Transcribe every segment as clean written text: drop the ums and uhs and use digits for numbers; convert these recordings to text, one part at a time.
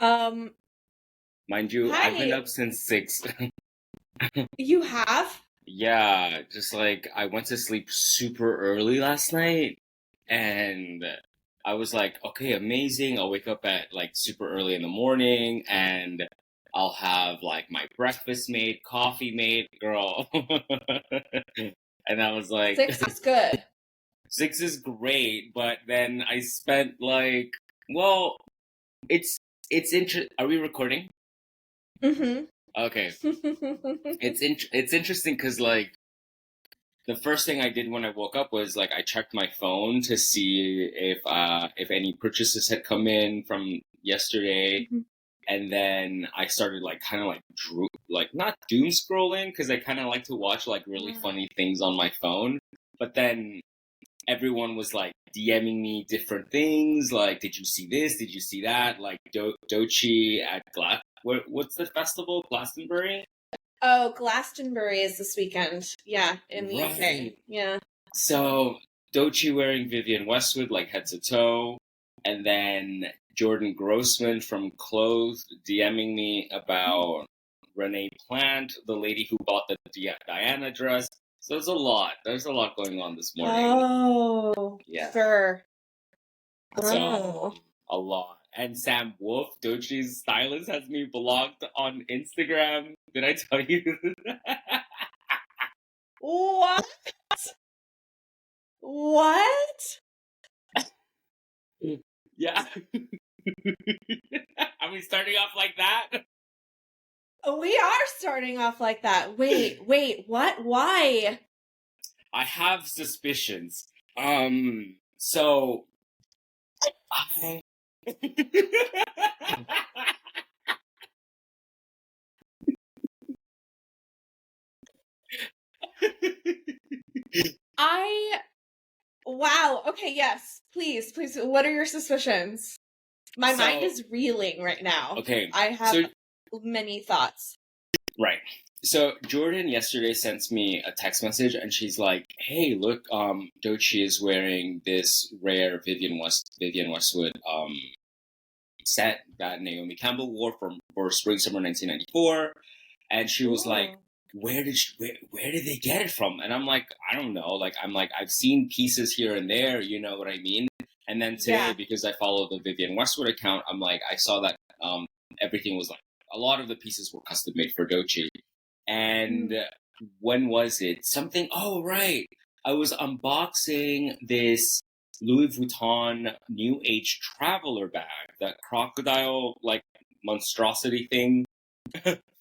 Um, Mind you, I've been Hi. up since 6. You have? Yeah, just like I went to sleep super early last night and I was like, okay, amazing. I'll wake up at like super early in the morning and I'll have like my breakfast made, coffee made, girl. And I was like, 6 is good. 6 is great, but then I spent like, well, it's are we recording? Mm-hmm. Okay. It's interesting because like the first thing I did when I woke up was like I checked my phone to see if any purchases had come in from yesterday, and then I started like kind of like like not doom scrolling because I kind of like to watch like really funny things on my phone, but then everyone was like DMing me different things like did you see this? Did you see that? Like Dochi at what's the festival? Glastonbury? Oh, Glastonbury is this weekend. Yeah, in the UK. Right. Yeah. So Dochi wearing Vivienne Westwood like head to toe, and then Jordan Grossman from Clothes DMing me about Renee Plant, the lady who bought the Diana dress. So there's a lot. There's a lot going on this morning. Oh, Yeah. sure. So Oh. a lot. And Sam Wolf, Dochi's stylist, has me blocked on Instagram. Did I tell you? What? What? Yeah. Are we starting off like that? We are starting off like that. Wait, what? Why? I have suspicions. So I I Wow. Okay, yes. Please, please. What are your suspicions? My mind so is reeling right now. okay. I have So many thoughts. right. So Jordan yesterday sent me a text message and she's like, "Hey, look, Doechii is wearing this rare Vivienne Westwood set that Naomi Campbell wore for spring summer 1994." And she was like, Ooh. where did they get it from? And I'm like, I don't know. Like, I've seen pieces here and there, you know what I mean? And then today, Yeah. because I follow the Vivienne Westwood account, I'm like, I saw that everything was like, a lot of the pieces were custom made for Doechii. And Mm. when was it? Something, oh, right. I was unboxing this Louis Vuitton New Age traveler bag, that crocodile, like, monstrosity thing.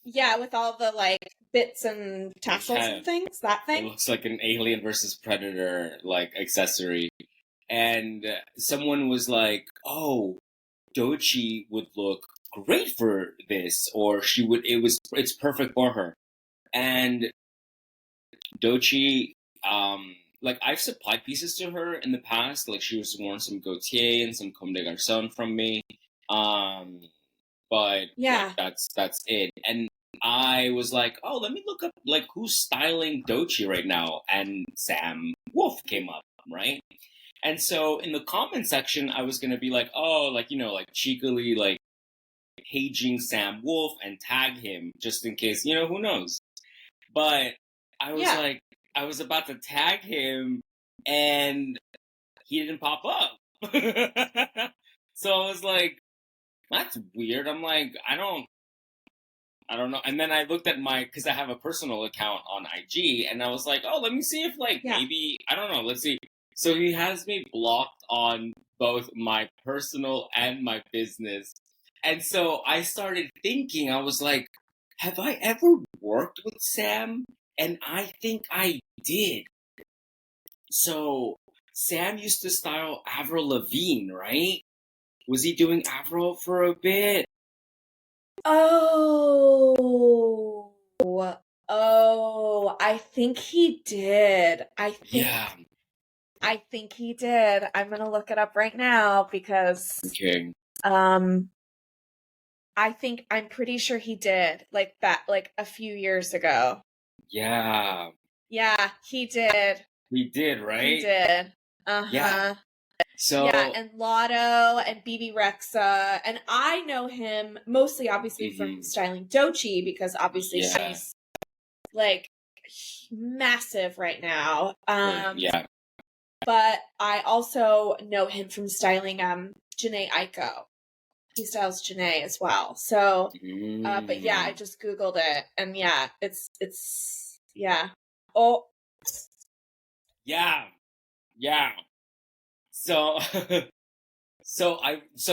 Yeah, with all the like bits and tassels Yeah, and things. That it thing. looks like an Alien versus Predator like accessory. And someone was like, "Oh, Doechii would look great for this, or she would. It's perfect for her." And Doechii, like I've supplied pieces to her in the past. Like she was worn some Gaultier and some Comme des Garçons from me. Um, but yeah, Yeah. that's it. And I was like, oh, let me look up like who's styling Doechii right now, and Sam Wolf came up, right? And so in the comment section, I was gonna be like, oh, like like cheekily like paging Sam Wolf and tag him just in case, who knows. But I was Yeah. like, I was about to tag him, and he didn't pop up. So I was like, that's weird. I'm like, I don't know. And then I looked at because I have a personal account on IG, and I was like, oh, let me see if, like, Yeah. maybe, I don't know, let's see. So he has me blocked on both my personal and my business. And so I started thinking, I was like, have I ever worked with Sam? And I think I did. So Sam used to style Avril Lavigne, right? Was he doing Avril for a bit? Oh. Oh, I think he did. Yeah. I think he did. I'm gonna look it up right now because Okay. um I'm pretty sure he did. Like that like a few years ago. Yeah. Yeah, he did. We did, He right? did. Yeah. Uh-huh. Yeah, So, and Lotto and BB Rexa. And I know him mostly obviously from mhm, styling Dochi because obviously yeah, she's like massive right now. yeah. But I also know him from styling Janae Aiko. He styles Janae as well. So but yeah, I Mm, just Googled it and yeah, it's yeah. Oh yeah, yeah. So, so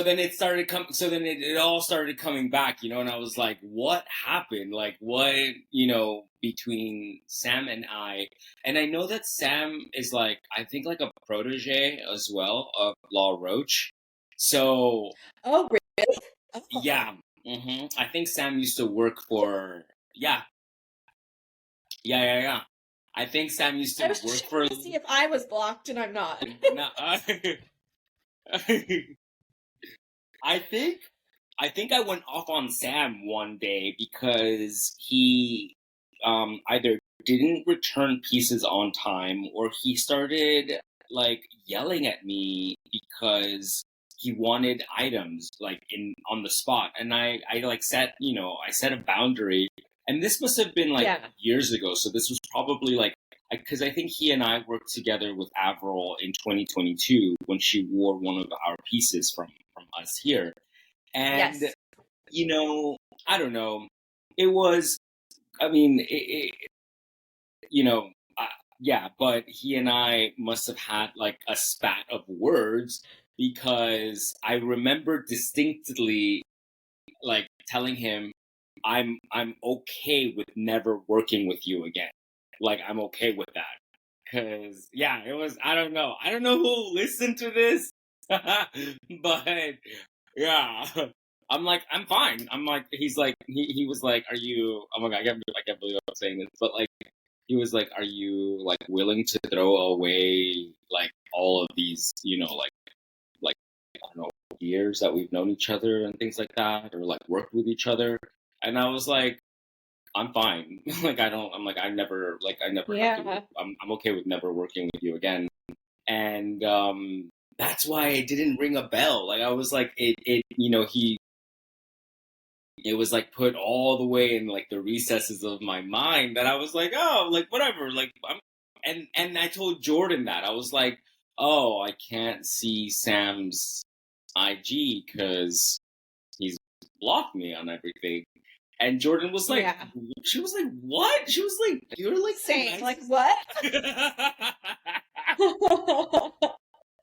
then it all started coming back, and I was like, what happened? Like, what, between Sam and I know that Sam is like, I think like a protege as well of Law Roach. So, oh really? Oh. yeah, I think Sam used to work for, yeah, yeah. I think Sam used I to was work checking for, to see if I was blocked and I'm not. no, I think I went off on Sam one day because he either didn't return pieces on time or he started like yelling at me because he wanted items like in on the spot, and I like set a boundary, and this must have been like Yeah. years ago, so this was probably like because I think he and I worked together with Avril in 2022 when she wore one of our pieces from us here. And, Yes. you know, I don't know. It was, I mean, you know, uh, yeah, but he and I must have had like a spat of words because I remember distinctly like telling him I'm okay with never working with you again. Like I'm okay with that. Cause yeah, it was I don't know. I don't know who listened to this. But yeah. I'm like, I'm fine. I'm like he was like, are you oh my god, I can't believe I'm saying this, but like he was like, are you like willing to throw away like all of these, like I don't know, years that we've known each other and things like that, or like worked with each other? And I was like, I'm fine. Like I don't. I'm like I never have to. Yeah. I'm okay with never working with you again. And that's why it didn't ring a bell. Like I was like he it was like put all the way in like the recesses of my mind that I was like, oh, like whatever. Like and I told Jordan that I was like, oh, I can't see Sam's IG because he's blocked me on everything. And Jordan was like, Yeah. she was like, what? She was like, you're like the Same. Like nicest. what?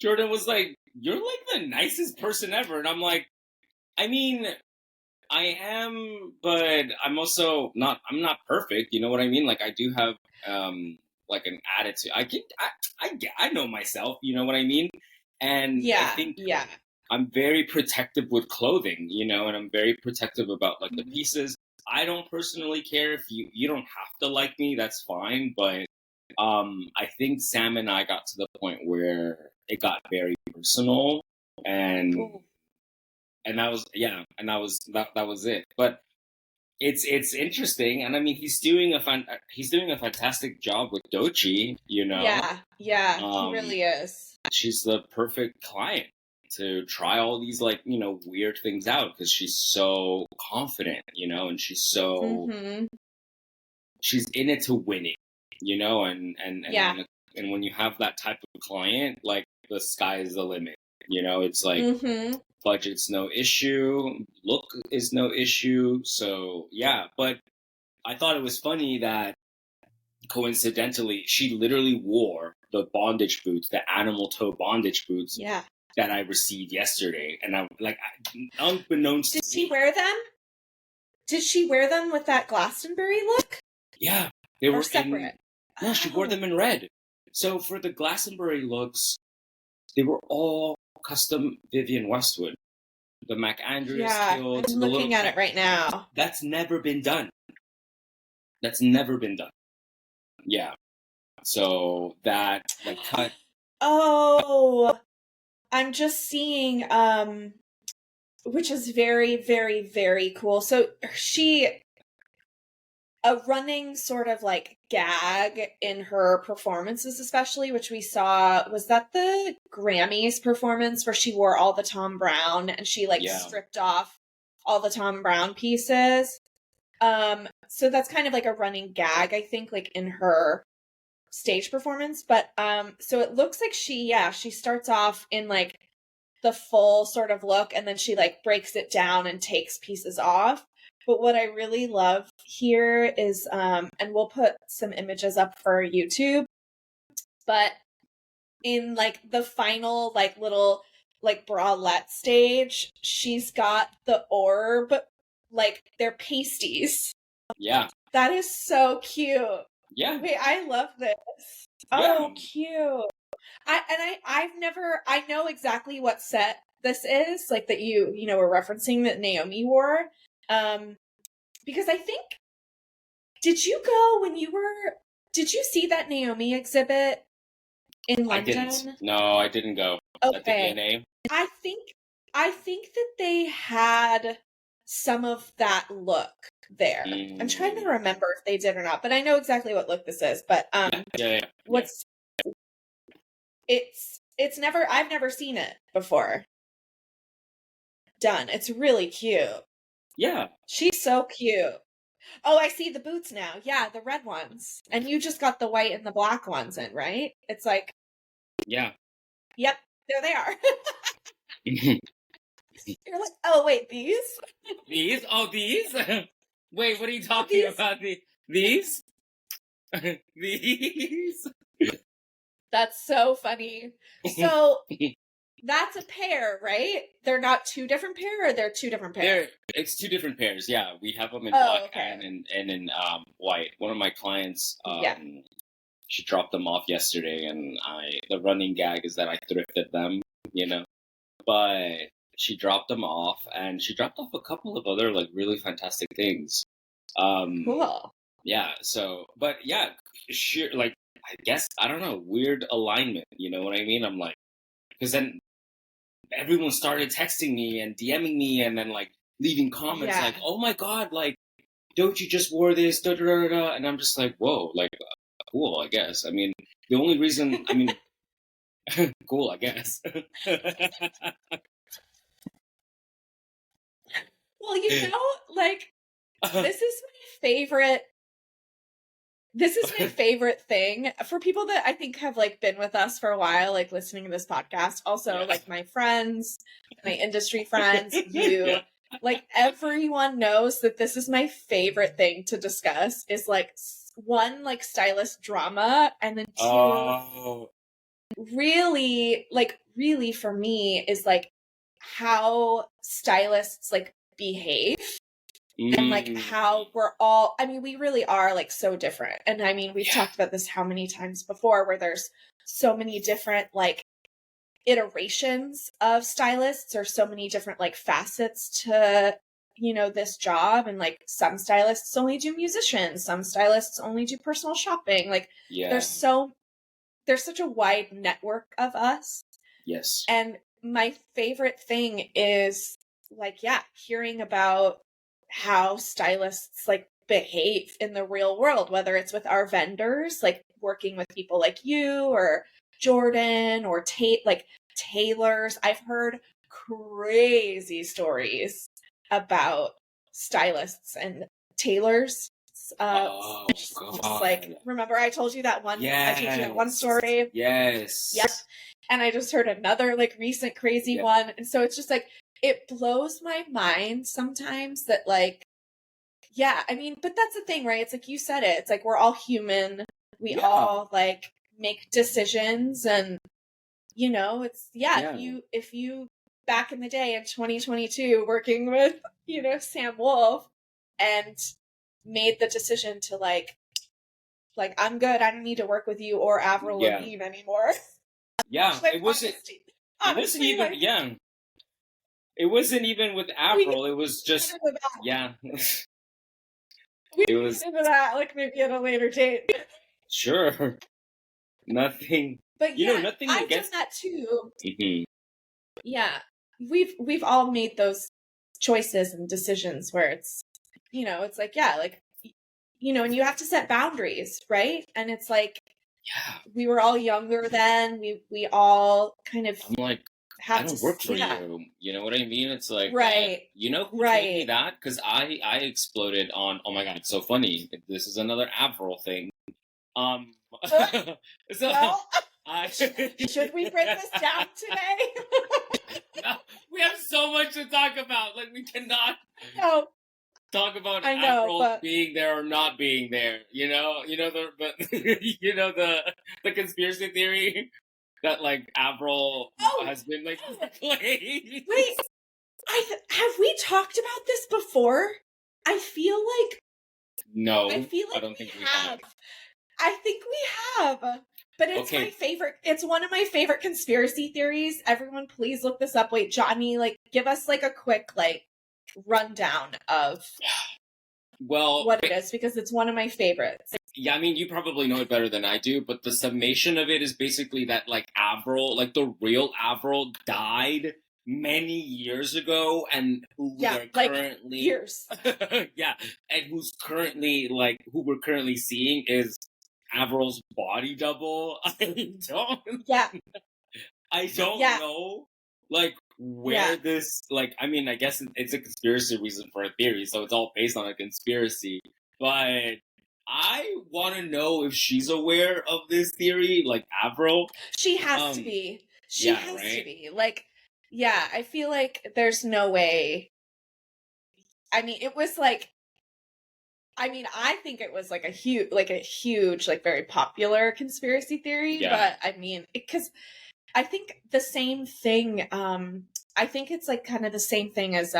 Jordan was like, you're like the nicest person ever. And I'm like, I mean, I am, but I'm not perfect. You know what I mean? Like I do have, like an attitude. I know myself. You know what I mean? And I Yeah. think Yeah. I'm very protective with clothing, and I'm very protective about like the Mhm. pieces. I don't personally care if you don't have to like me, that's fine, but I think Sam and I got to the point where it got very personal, and Ooh. that was yeah, and that was it. But it's interesting, and I mean he's doing a fantastic job with Dochi, Yeah. Yeah. He Um really is. she's the perfect client to try all these like weird things out because she's so confident, and Mm-hmm. she's in it to win it, Yeah. and when you have that type of client, like the sky is the limit. It's like Mm-hmm. budget's no issue, look is no issue. So yeah, but I thought it was funny that coincidentally she literally wore the bondage boots, the animal toe bondage boots Yeah. that I received yesterday, and I'm like, unbeknownst Did to she me, wear them? Did she wear them with that Glastonbury look? yeah, they Or were in. separate? No, she wore Oh. them in red. So for the Glastonbury looks, they were all custom Vivian Westwood. The MacAndrews Yeah. I'm kilts, the little. looking at it right now. That's never been done. That's never been done. Yeah. So that like cut. Oh, I'm just seeing which is very, very, very cool. So she a running sort of like gag in her performances, especially, which we saw, was that the Grammys performance where she wore all the Tom Brown and she like stripped off all the Tom Brown pieces. So that's kind of like a running gag, I think, like in her stage performance. But so it looks like she starts off in like the full sort of look, and then she like breaks it down and takes pieces off. But what I really love here is, and we'll put some images up for YouTube, but in like the final like little like bralette stage, she's got the orb, like they're pasties. Yeah. That is so cute. Yeah. Wait, I love this. Yeah. Oh, cute. I know exactly what set this is, like that you know, were referencing that Naomi wore. Because I think, did you see that Naomi exhibit in London? I didn't. No, I didn't go. Okay. At the DNA? I think that they had some of that look there. I'm trying to remember if they did or not, but I know exactly what look this is. But I've never seen it before done. It's really cute. Yeah. She's so cute. Oh, I see the boots now. Yeah, the red ones. And you just got the white and the black ones in, right? It's like... Yeah. Yep, there they are. You're like, oh, wait, these? These? Oh, these? Wait, what are you talking about? These? These? That's so funny. So... That's a pair, right? They're not two different pairs, or they're two different pairs? It's two different pairs, yeah. We have them in black and in white. One of my clients, she dropped them off yesterday, and the running gag is that I thrifted them, you know. But she dropped them off, and she dropped off a couple of other, like, really fantastic things. Cool. Yeah, so, but yeah, sure, like, I guess, I don't know, weird alignment, you know what I mean? I'm like, because then everyone started texting me and DMing me and then like leaving comments like, oh my God, like, don't you just wore this, da, da, da, da. And I'm just like, whoa, like, cool, I guess. I mean, the only reason, cool, I guess. Well, you know, like, this is my favorite thing for people that I think have like been with us for a while, like listening to this podcast. Also, like my friends, my industry friends, you, like everyone knows that this is my favorite thing to discuss is like one, like stylist drama, and then two, really for me is like how stylists like behave. And like how we're all, I mean, we really are like so different. And I mean, we've talked about this how many times before, where there's so many different like iterations of stylists, or so many different like facets to, you know, this job. And like some stylists only do musicians, some stylists only do personal shopping. Like there's such a wide network of us. Yes. And my favorite thing is like, hearing about how stylists like behave in the real world, whether it's with our vendors, like working with people like you or Jordan or tailors. I've heard crazy stories about stylists and tailors. Just like, remember I told you that one? I told you that one story. Yes. Yep. And I just heard another like recent crazy one, and so it's just like, it blows my mind sometimes that like, I mean, but that's the thing, right? It's like you said it. It's like we're all human. We all like make decisions, and you know, it's if you back in the day in 2022 working with, you know, Sam Wolf and made the decision to like I'm good, I don't need to work with you or Avril Lavigne anymore. Yeah, like, it wasn't even It wasn't even with Avril. It was just We was into that like maybe at a later date. Sure. Nothing. But nothing I've against done that too. Mm-hmm. Yeah, we've all made those choices and decisions where it's, you know, it's like like and you have to set boundaries, right? And it's like, Yeah. we were all younger then. We all kind of I'm like, I don't work for you. You know what I mean? It's like, right. You know who told me that? Because I exploded on, oh my God, it's so funny. This is another Avril thing. So Well, I should we break this down today? No, we have so much to talk about. Like, we cannot talk about Avril being there or not being there. You know the conspiracy theory that like Avril has been like played. Wait, have we talked about this before? I feel like no. I don't think we have. I think we have. But it's my favorite. It's one of my favorite conspiracy theories. Everyone, please look this up. Wait, Johnny, like, give us like a quick like rundown of what it is, because it's one of my favorites. Yeah, I mean, you probably know it better than I do, but the summation of it is basically that like Avril, like the real Avril, died many years ago, and who we are currently years. Yeah, and who we're currently seeing is Avril's body double. I don't know, like, where this, like, I mean, I guess it's a conspiracy reason for a theory, so it's all based on a conspiracy, but I want to know if she's aware of this theory, like Avril. She has to be. She has to be. Like, yeah, I feel like there's no way. I mean, it was like, I think it was like a huge, like very popular conspiracy theory, but I mean, because I think the same thing, I think it's like kind of the same thing as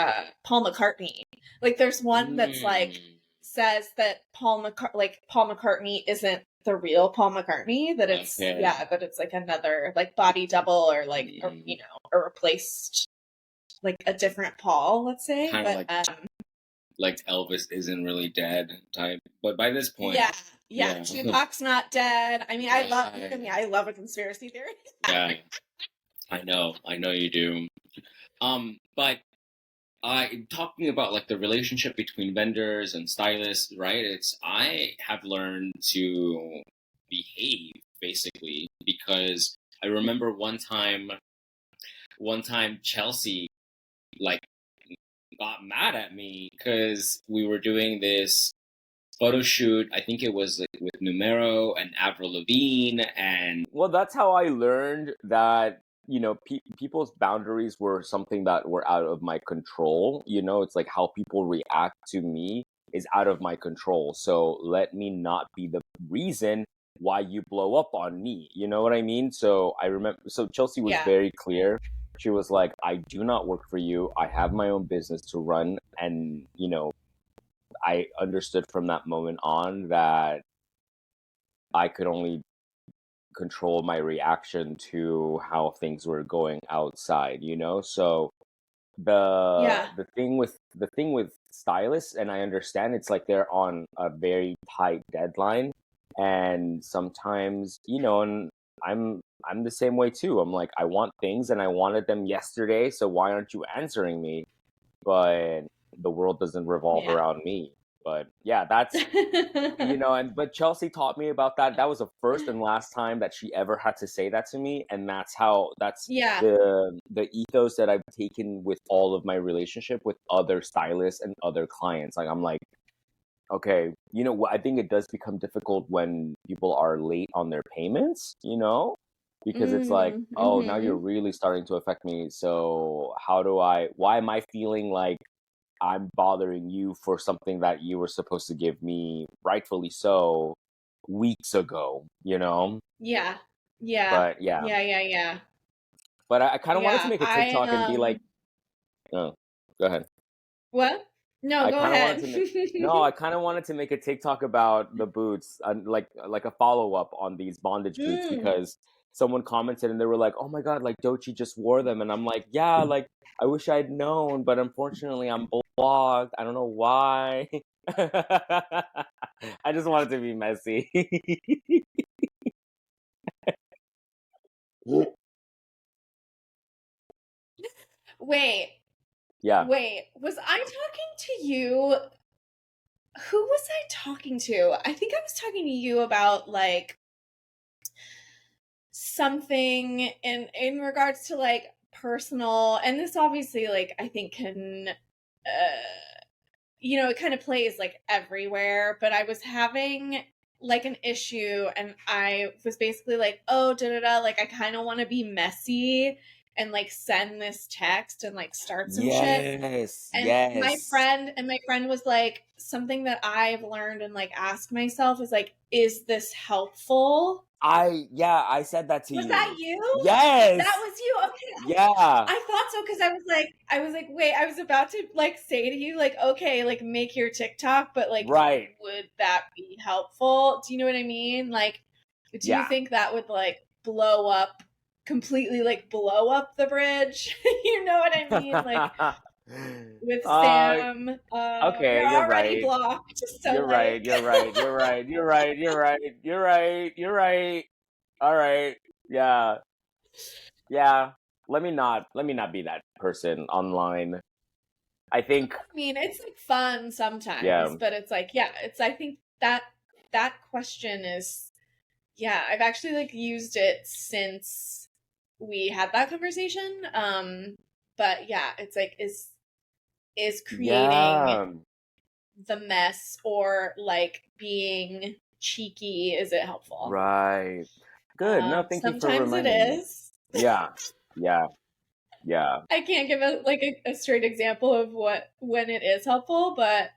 Paul McCartney. Like, there's one that's like says that Paul McCartney isn't the real Paul McCartney, that it's that it's like another like body double or like a replaced, like a different Paul, let's say. Kind of like Elvis isn't really dead type, but by this point, Tupac's not dead. I mean, I love a conspiracy theory. Yeah, I know you do. But talking about like the relationship between vendors and stylists, right? I have learned to behave basically, because I remember one time Chelsea like got mad at me because we were doing this photo shoot. I think it was like, with Numero and Avril Lavigne, and well, that's how I learned that people's boundaries were something that were out of my control. It's like how people react to me is out of my control. So let me not be the reason why you blow up on me. You know what I mean? So I remember. So Chelsea was very clear. She was like, I do not work for you. I have my own business to run. And, I understood from that moment on that I could only control my reaction to how things were going outside, So the thing with stylists, and I understand, it's like they're on a very tight deadline. And sometimes, and I'm the same way too. I'm like, I want things and I wanted them yesterday, so why aren't you answering me? But the world doesn't revolve around me. But yeah, that's but Chelsea taught me about that. That was the first and last time that she ever had to say that to me, and that's the ethos that I've taken with all of my relationship with other stylists and other clients. Like, I'm like, okay, I think it does become difficult when people are late on their payments, because it's like, oh, now you're really starting to affect me. So why am I feeling like I'm bothering you for something that you were supposed to give me, rightfully so, weeks ago, Yeah. But yeah. Yeah. But I kind of wanted to make a TikTok and be like, oh, go ahead. What? No, go ahead. I kind of wanted to make a TikTok about the boots, like a follow-up on these bondage boots, because someone commented and they were like, oh my God, like Doechii just wore them. And I'm like, yeah, like I wish I'd known, but unfortunately I'm blocked. I don't know why. I just wanted to be messy. Wait. Yeah. Wait, was I talking to you who was I talking to? I think I was talking to you about like something in regards to like personal, and this obviously like I think can it kind of plays like everywhere, but I was having like an issue and I was basically like, oh, da da da, like I kind of want to be messy and like send this text and like start some shit. Yes, And yes. my friend was like, something that I've learned and like ask myself is like, is this helpful? I said that to Was that you. you? That Yes. was you. Okay. Yeah. I thought so because I was like, wait, I was about to like say to you, like, okay, like make your TikTok, but like, Right. would that be helpful? Do you know what I mean? Like, do you Yeah. think that would like completely like blow up the bridge? You know what I mean? Like with uh Sam, okay, you're you're already right. blocked. So You're right. like, You're right. You're right. You're right. You're right. You're right. You're right. All right. Yeah. Yeah. Let me not be that person online. I think I mean, it's like fun sometimes, yeah. but it's like, yeah, I think that question is, yeah, I've actually like used it since we had that conversation. But yeah, it's like, is creating Yeah. the mess or like being cheeky, is it helpful? Right. Good. No, thank you for Sometimes it reminding me. is. Yeah. Yeah. Yeah. I can't give a straight example of when it is helpful, but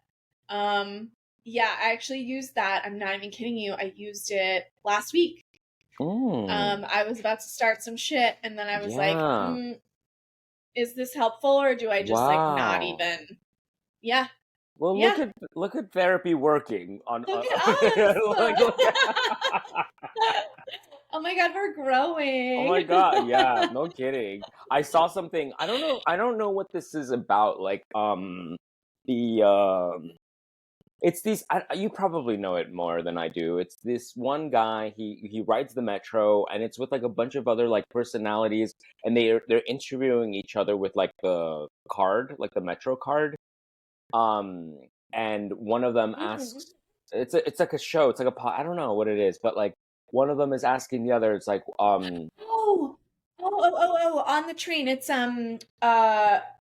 um yeah, I actually used that. I'm not even kidding you. I used it last week. Mm. I was about to start some shit and then I was like, Yeah. is this helpful or do I just like not Wow. even? Yeah. Well, Yeah. look at therapy working on Look at like look us. at Oh my god, we're Oh my growing. God, yeah, no kidding. I saw something. I don't know what this is about. Like the it's these you probably know it more than I do. It's this one guy, he rides the metro and it's with like a bunch of other like personalities and they're interviewing each other with like the card, like the metro card. Um and one of them Mhm. asks it's like a show, it's like I don't know what it is, but like one of them is asking the other, it's like Oh, on the train. It's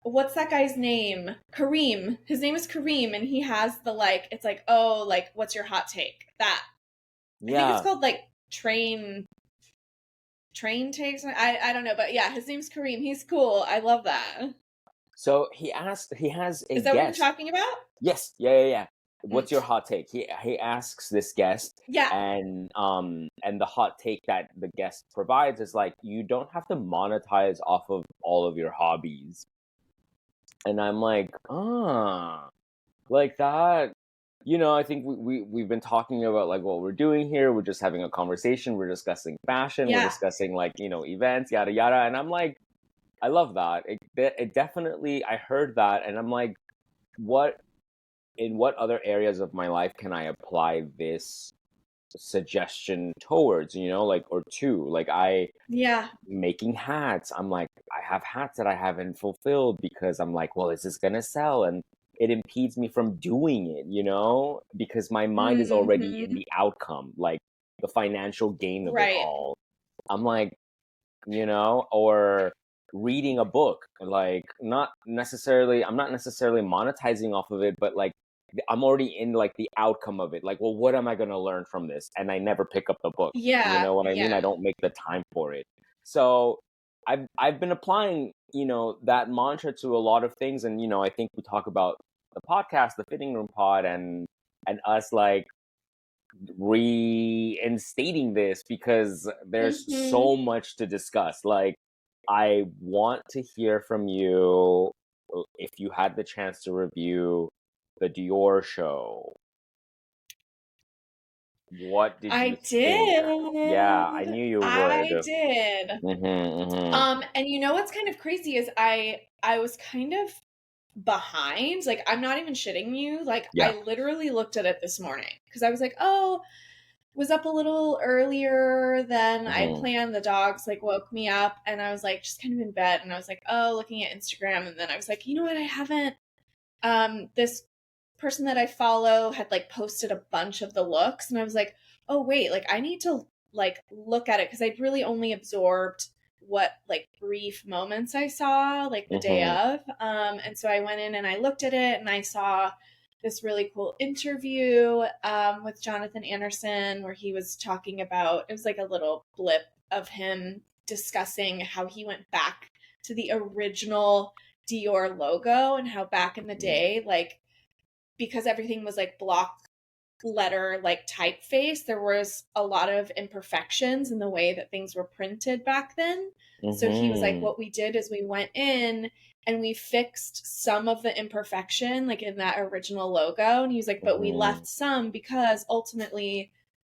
what's that guy's name? Kareem. His name is Kareem, and he has the like. It's like, oh, like what's your hot take? That I think it's yeah. called like train takes. I don't know, but yeah, his name's Kareem. He's cool. I love that. So he has a Is that what you're guest. talking about? Yes, yeah. Mm. What's your hot take? He asks this guest, Yeah. and the hot take that the guest provides is like you don't have to monetize off of all of your hobbies. And I'm like, like that. I think we've been talking about like what we're doing here. We're just having a conversation. We're discussing fashion. We're Yeah. discussing like events, yada yada. And I'm like, I love that. It definitely. I heard that, and I'm like, what in what other areas of my life can I apply this suggestion towards, like, or two, like I Yeah. making hats. I'm like, I have hats that I haven't fulfilled because I'm like, well, is this gonna sell? And it impedes me from doing it, because my mind is already in Hmm. the outcome, like the financial gain of it Right. all. I'm like, or reading a book, like I'm not necessarily monetizing off of it, but like I'm already in like the outcome of it. Like, well, what am I going to learn from this? And I never pick up the book. You Yeah. know what I mean? I Yeah. don't make the time for it. So I've been applying, that mantra to a lot of things. And, I think we talk about the podcast, the fitting room pod, and us like reinstating this because there's Hmm. so much to discuss. Like, I want to hear from you if you had the chance to review the Dior show. What did you I think? Yeah, I did. knew you would. I did. Mm-hmm. And you know what's kind of crazy is I was kind of behind. Like I'm not even shitting you. Like Yeah. I literally looked at it this morning because I was like, oh, was up a little earlier than I Mm-hmm. planned. The dogs like woke me up and I was like just kind of in bed and I was like, oh, looking at Instagram and then I was like, you know what? I haven't this person that I follow had like posted a bunch of the looks, and I was like, oh wait, like I need to like look at it, because I'd really only absorbed what like brief moments I saw like the day of. And so I went in and I looked at it, and I saw this really cool interview with Jonathan Anderson, where he was talking about, it was like a little blip of him discussing how he went back to the original Dior logo, and how back in the day, like, because everything was like block letter like typeface, there was a lot of imperfections in the way that things were printed back then. So he was like, what we did is we went in and we fixed some of the imperfection like in that original logo, and he was like, but we left some because ultimately,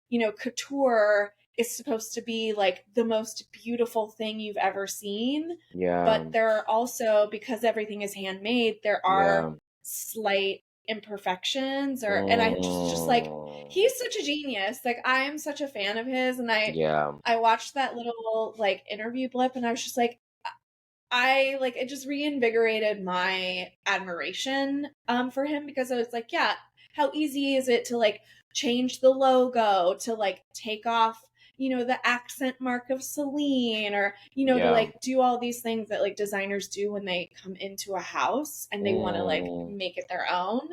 you know, couture is supposed to be like the most beautiful thing you've ever seen. But there are also, because everything is handmade, there are slight imperfections, or and I just like, he's such a genius. Like, I am such a fan of his, and I watched that little like interview blip, and I was just like, I like, it just reinvigorated my admiration for him, because I was like, yeah, how easy is it to like change the logo, to like take off, you know, the accent mark of Celine, or, you know, to like do all these things that like designers do when they come into a house and they want to like make it their own.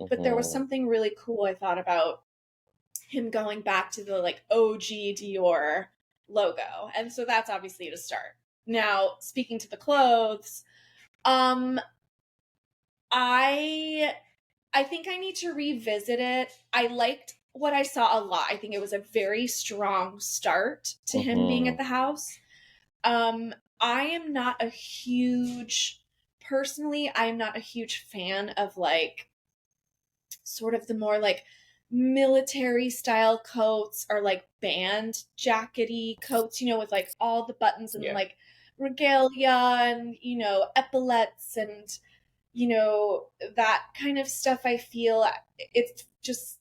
But there was something really cool I thought about him going back to the like OG Dior logo. And so that's obviously to start. Now, speaking to the clothes, I think I need to revisit it. I liked what I saw a lot. I think it was a very strong start to him being at the house. I am not a huge, personally, I'm not a huge fan of like sort of the more like military style coats, or like band jackety coats, you know, with like all the buttons and like regalia and, you know, epaulets and, you know, that kind of stuff. I feel it's just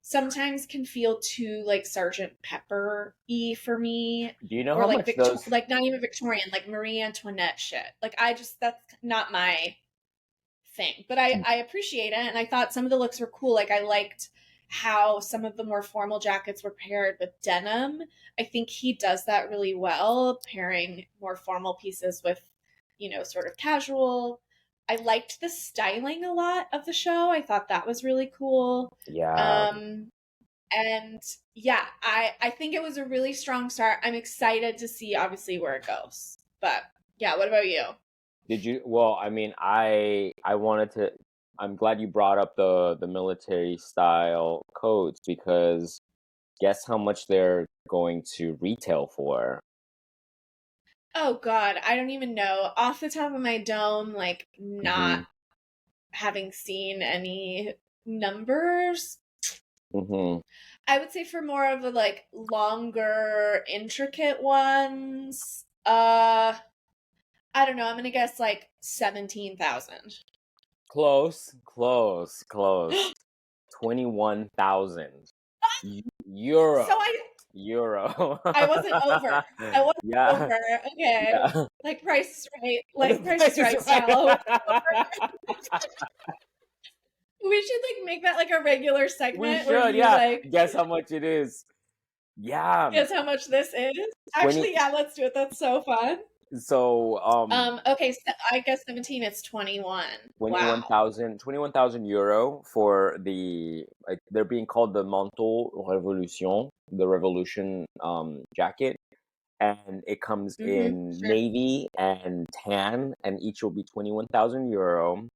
sometimes can feel too like Sergeant Pepper-y for me. Do you know or how like much those? like not even Victorian, like Marie Antoinette shit. Like, I just, that's not my thing. But I appreciate it, and I thought some of the looks were cool. Like, I liked how some of the more formal jackets were paired with denim. I think he does that really well, pairing more formal pieces with, you know, sort of casual. I liked the styling a lot of the show. I thought that was really cool. And yeah, I think it was a really strong start. I'm excited to see obviously where it goes. But yeah, what about you? Did you? Well, I mean, I wanted to. I'm glad you brought up the military style coats, because guess how much they're going to retail for? Oh God, I don't even know. Off the top of my dome, like, not having seen any numbers. I would say for more of the like longer, intricate ones, I don't know, I'm gonna guess like 17,000. Close. 21,000 euro. So Euro. I wasn't over. I wasn't over. Okay. Like Price is Right. Like Price is Right style. We should like make that like a regular segment. We should, like, guess how much it is. Yeah. Guess how much this is. Actually, yeah, let's do it. That's so fun. So okay, so I guess 17, it's 21. 21,000 euro for the, like, they're being called the Manteau Revolution, the Revolution jacket, and it comes in navy and tan, and each will be 21,000 euro.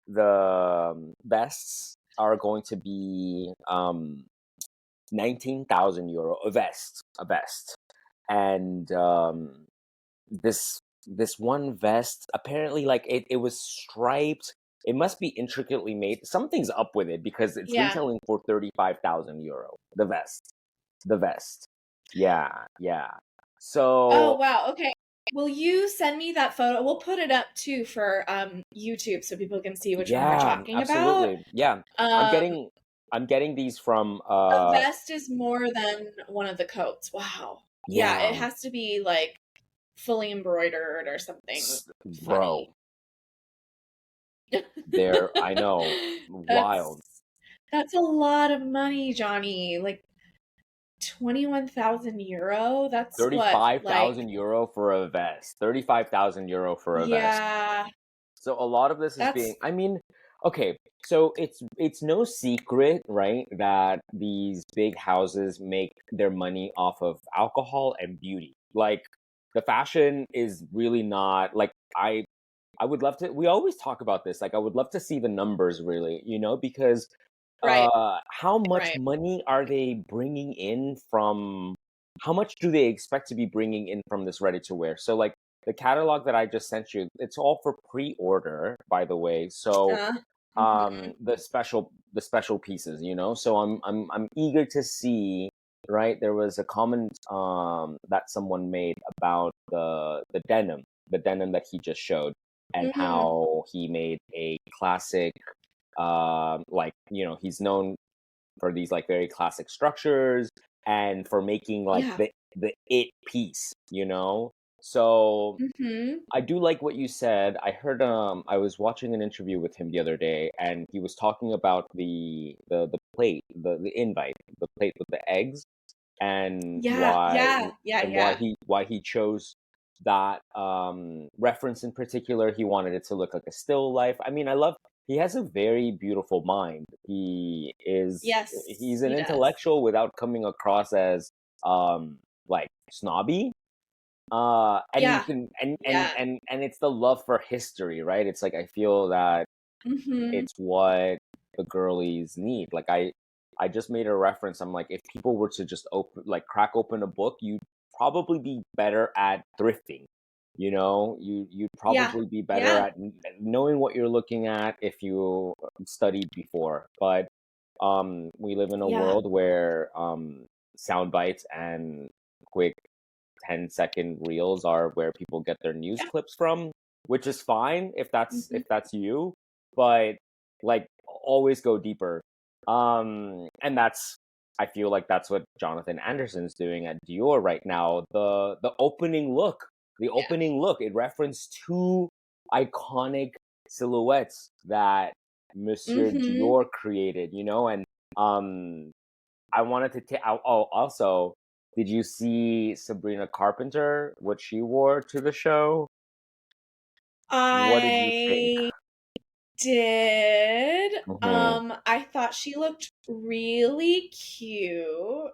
The vests are going to be 19,000 euro, a vest, and this one vest, apparently, like, it was striped. It must be intricately made. Something's up with it, because it's retailing for 35,000 euro. The vest. Yeah. So. Oh wow. Okay. Will you send me that photo? We'll put it up too for YouTube so people can see which one we're talking absolutely. about. Yeah. I'm getting these from a vest is more than one of the coats. Wow. Yeah, it has to be like fully embroidered or something. Bro. I know, wild. That's a lot of money, Johnny. Like 21,000 euro. That's what, like, €35,000 for a vest. €35,000 for a vest. yeah, So a lot of this is being, that's I mean, okay, so it's no secret, right, that these big houses make their money off of alcohol and beauty. Like the fashion is really not like I would love to, we always talk about this. Like I would love to see the numbers really, because right, how much right. money are they bringing in from, how much do they expect to be bringing in from this ready to wear? So like the catalog that I just sent you, it's all for pre-order, by the way. So Mhm. the special pieces, so I'm eager to see, right? There was a comment that someone made about the denim that he just showed, and Mhm. how he made a classic, like, he's known for these like very classic structures and for making like Yeah. the it piece, so Mhm. I do like what you said. I heard, I was watching an interview with him the other day, and he was talking about the plate, the invite, the plate with the eggs, and Yeah, why yeah, yeah, and why yeah. he chose that reference in particular. He wanted it to look like a still life. I mean, I love, he has a very beautiful mind. He's Yes, an he does. intellectual without coming across as like snobby. And you Yeah, can, yeah. and it's the love for history, right? It's like I feel that Mhm. it's what the girlies need. Like I just made a reference. I'm like, if people were to just crack open a book, you'd probably be better at thrifting. You'd Yeah, probably be better yeah. at knowing what you're looking at if you studied before. But we live in a Yeah. world where sound bites and quick 10-second reels are where people get their news Yeah. clips from, which is fine if that's Mhm. if that's you, but like always go deeper. And that's, I feel like that's what Jonathan Anderson's doing at Dior right now. The opening look, it referenced two iconic silhouettes that Monsieur Mhm. Dior created, and I wanted to take. Oh, also, did you see Sabrina Carpenter? What she wore to the show? What did you think? I did. Mhm. I thought she looked really cute.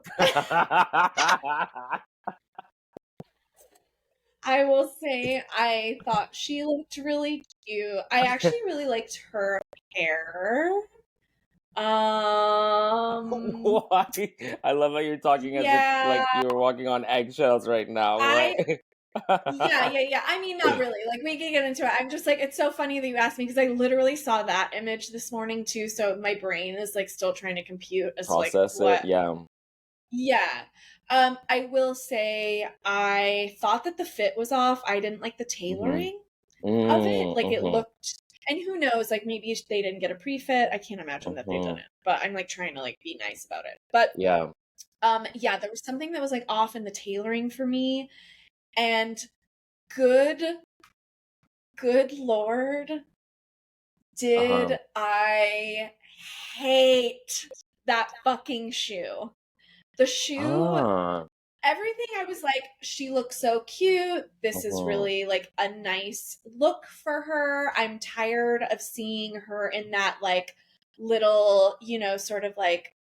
I will say I thought she looked really cute. I actually really liked her hair. Um, Why? I love how you're talking as if yeah, like you're walking on eggshells right now. What? I yeah, yeah, yeah. I mean, not really. Like, we can get into it. I'm just like, it's so funny that you asked me because I literally saw that image this morning too. So my brain is like still trying to compute as to like Process it, what. yeah. Yeah. I will say I thought that the fit was off. I didn't like the Mm-hmm. tailoring of it. Like, it Mm-hmm. looked, and who knows, like maybe they didn't get a pre-fit. I can't imagine that they Mm-hmm. didn't. But I'm like trying to like be nice about it. But Yeah. yeah, there was something that was like off in the tailoring for me. And good good lord, Uh-huh. did I hate that fucking shoe. The shoe, Ah. everything, I was like, she looks so cute. This is Uh-huh. really like a nice look for her. I'm tired of seeing her in that like little, sort of like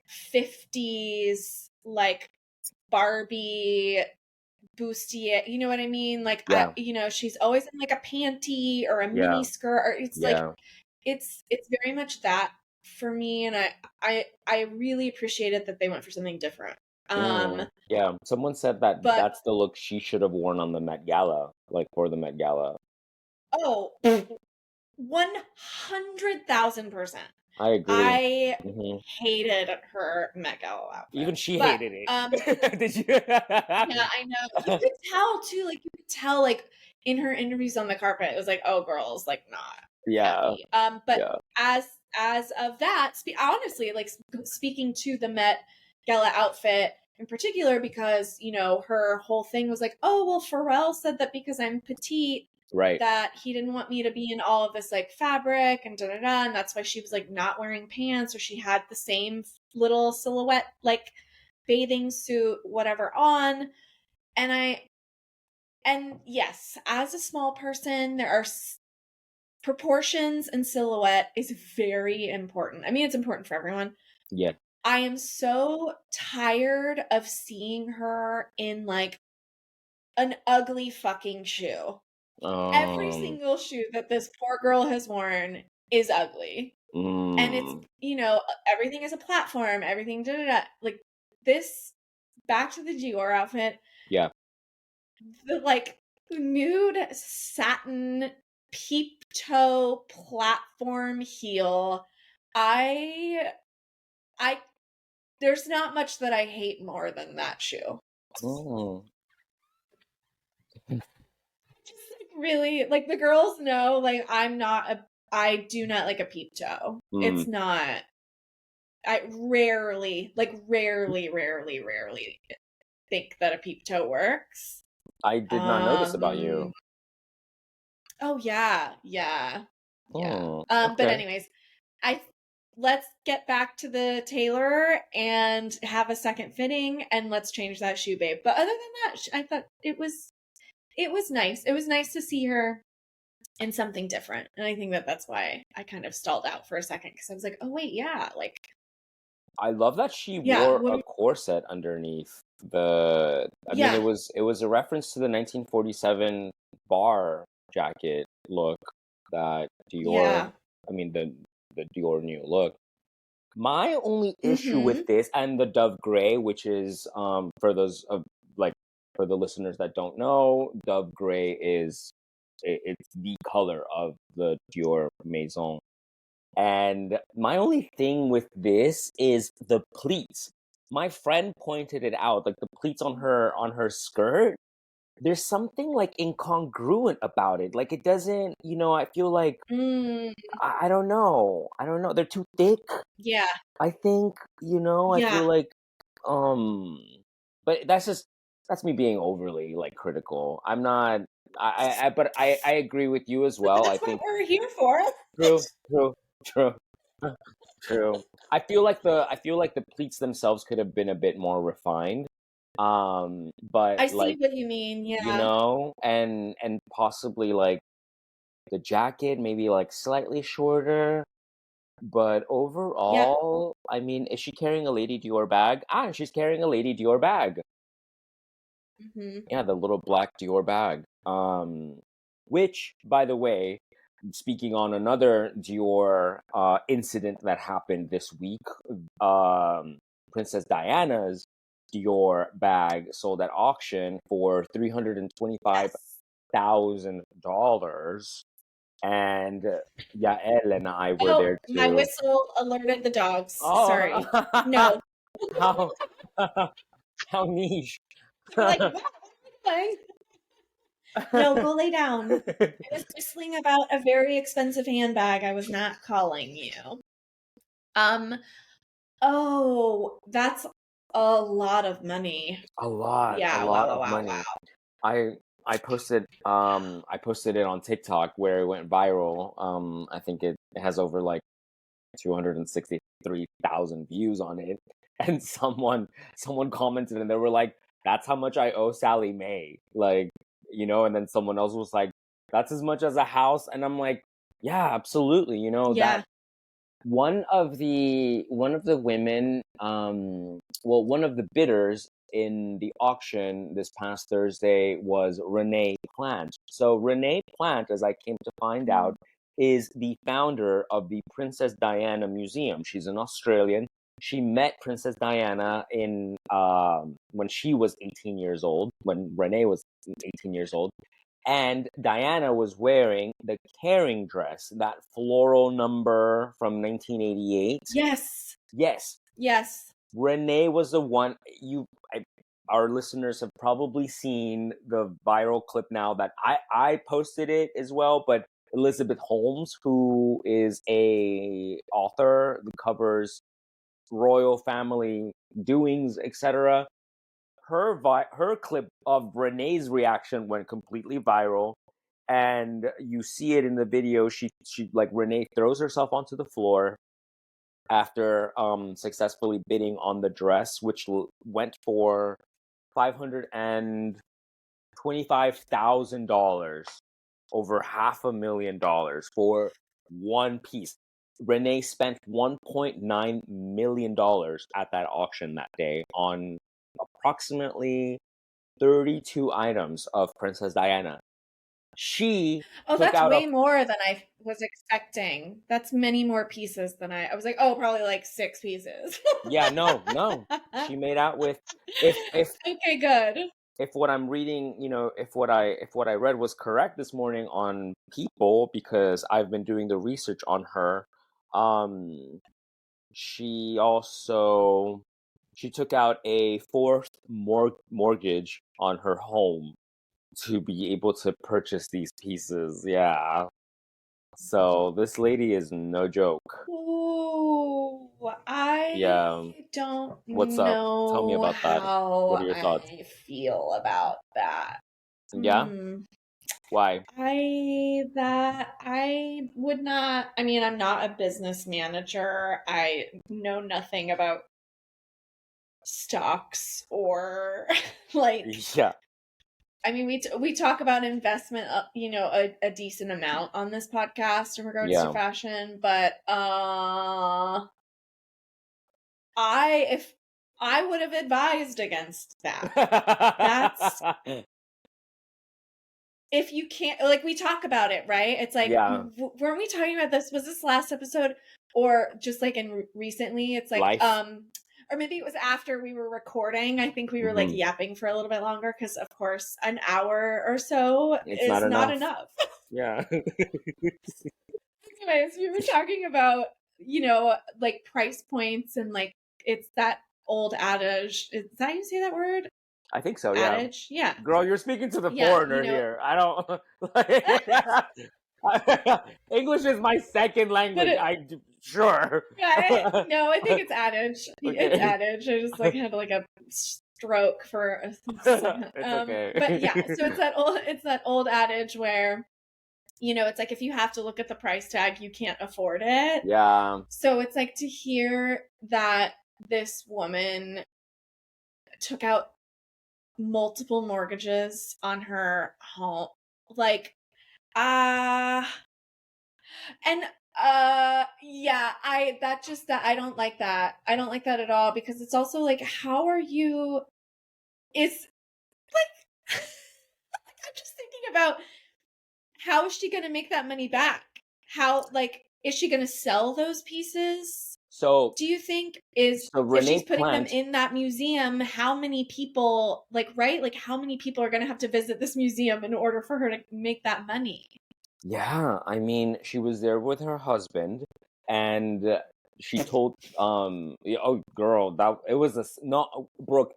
50s like Barbie bustier, you know what I mean? Like, Yeah. she's always in like a panty or a mini Yeah. skirt, or it's like Yeah. it's very much that for me, and I really appreciated that they went for something different. Yeah, someone said that But that's the look she should have worn on the Met Gala, like for the Met Gala. oh, 100,000%. I agree. I Hmm. hated her Met Gala outfit. Even she But hated it. Did you? yeah, I know. You could tell too, like you could tell like in her interviews on the carpet, it was like, oh, girl's like not Yeah, happy. But yeah. as of that, honestly, like speaking to the Met Gala outfit in particular, because her whole thing was like, oh well, Pharrell said that because I'm petite, Right. that he didn't want me to be in all of this like fabric and and that's why she was like not wearing pants, or she had the same little silhouette like bathing suit whatever on. And yes, as a small person, there are proportions, and silhouette is very important. I mean, it's important for everyone. Yeah. I am so tired of seeing her in like an ugly fucking shoe. Every single shoe that this poor girl has worn is ugly. And it's, everything is a platform, everything, like this, back to the Dior outfit. Yeah. The like nude satin peep toe platform heel. I there's not much that I hate more than that shoe. Just like really, like the girls know, like I do not like a peep toe. It's not. I rarely think that a peep toe works. I did not know this about you. Oh yeah. Okay. But anyways, let's get back to the tailor and have a second fitting, and let's change that shoe, babe. But other than that, I thought it was nice. It was nice to see her in something different, and I think that's why I kind of stalled out for a second, because I was like, oh wait, yeah, like. I love that she wore a corset underneath the. I mean, it was a reference to the 1947 bar jacket look that Dior. Yeah. I mean, the Dior new look. My only issue with this, and the Dove Gray, which is for those of for the listeners that don't know, Dove Gray is it's the color of the Dior Maison. And my only thing with this is the pleats. My friend pointed it out, like the pleats on her skirt. There's something like incongruent about it. Like it doesn't, I feel like I don't know. They're too thick. Yeah. I think, I feel like but that's me being overly like critical. I'm not but I agree with you as well. That's I think what we're here for. True. I feel like the pleats themselves could have been a bit more refined. But I see like, what you mean, yeah. And possibly like the jacket maybe like slightly shorter. But overall, I mean, is she carrying a Lady Dior bag? She's carrying a Lady Dior bag. Yeah, the little black Dior bag. Which, by the way, speaking on another Dior incident that happened this week, Princess Diana's Dior bag sold at auction for $325,000. And Yael and I were there too. My whistle alerted the dogs. Sorry. No. How niche. Like, what? No, go lay down. I was whistling about a very expensive handbag. I was not calling you. Oh, that's a lot of money. A lot. Yeah, a lot of money. Wow. I posted it on TikTok where it went viral. I think it has over like 263,000 views on it. And someone commented and they were like, that's how much I owe Sally Mae. Like, and then someone else was like, that's as much as a house. And I'm like, yeah, absolutely. That one of the women, one of the bidders in the auction this past Thursday was Renee Plant. So Renee Plant, as I came to find out, is the founder of the Princess Diana Museum. She's an Australian. She met Princess Diana in when she was 18 years old, when Renee was 18 years old. And Diana was wearing the Caring dress, that floral number from 1988. Yes. Renee was the one. Our listeners have probably seen the viral clip now that I posted it as well, but Elizabeth Holmes, who is a author who covers royal family doings, etc. Her clip of Renee's reaction went completely viral, And you see it in the video. She like Renee throws herself onto the floor after successfully bidding on the dress, which went for $525,000, over $500,000 for one piece. Renee spent $1.9 million at that auction that day on approximately 32 items of Princess Diana. She took that's out way more than I was expecting. That's many more pieces than I was like, oh, probably like 6 pieces. Yeah, no. She made out with if okay, good. If what I'm reading, if what I read was correct this morning on People, because I've been doing the research on her, she took out a fourth mortgage on her home to be able to purchase these pieces. Yeah. So this lady is no joke. Ooh, Yeah. don't What's up? Tell me know about that. What are your thoughts? I feel about that. Yeah? Why? I would not. I mean, I'm not a business manager. I know nothing about stocks or like. Yeah. I mean, we talk about investment, a decent amount on this podcast in regards to fashion, but if I would have advised against that. That's if you can't, like, we talk about it, right? It's like, weren't we talking about this? Was this last episode or just like in recently? It's like, Life. or maybe it was after we were recording. I think we were like yapping for a little bit longer because, of course, an hour or so is not enough. Yeah. Anyways, we were talking about, like price points and like it's that old adage. Is that how you say that word? I think so, adage? Yeah. Girl, you're speaking to the foreigner here. I don't... English is my second language. Sure. Yeah, no, I think it's adage. Okay. It's adage. I just had like a stroke for a second. It's okay. But yeah, so it's that old adage where, it's like if you have to look at the price tag, you can't afford it. Yeah. So it's like to hear that this woman took out multiple mortgages on her home, like, I don't like that. I don't like that at all because it's also like, how are you? It's like, I'm just thinking about how is she going to make that money back? How, like, is she going to sell those pieces? So, do you think if she's putting them in that museum, how many people, how many people are going to have to visit this museum in order for her to make that money? Yeah, I mean, she was there with her husband, and she told, oh, girl, Brooke,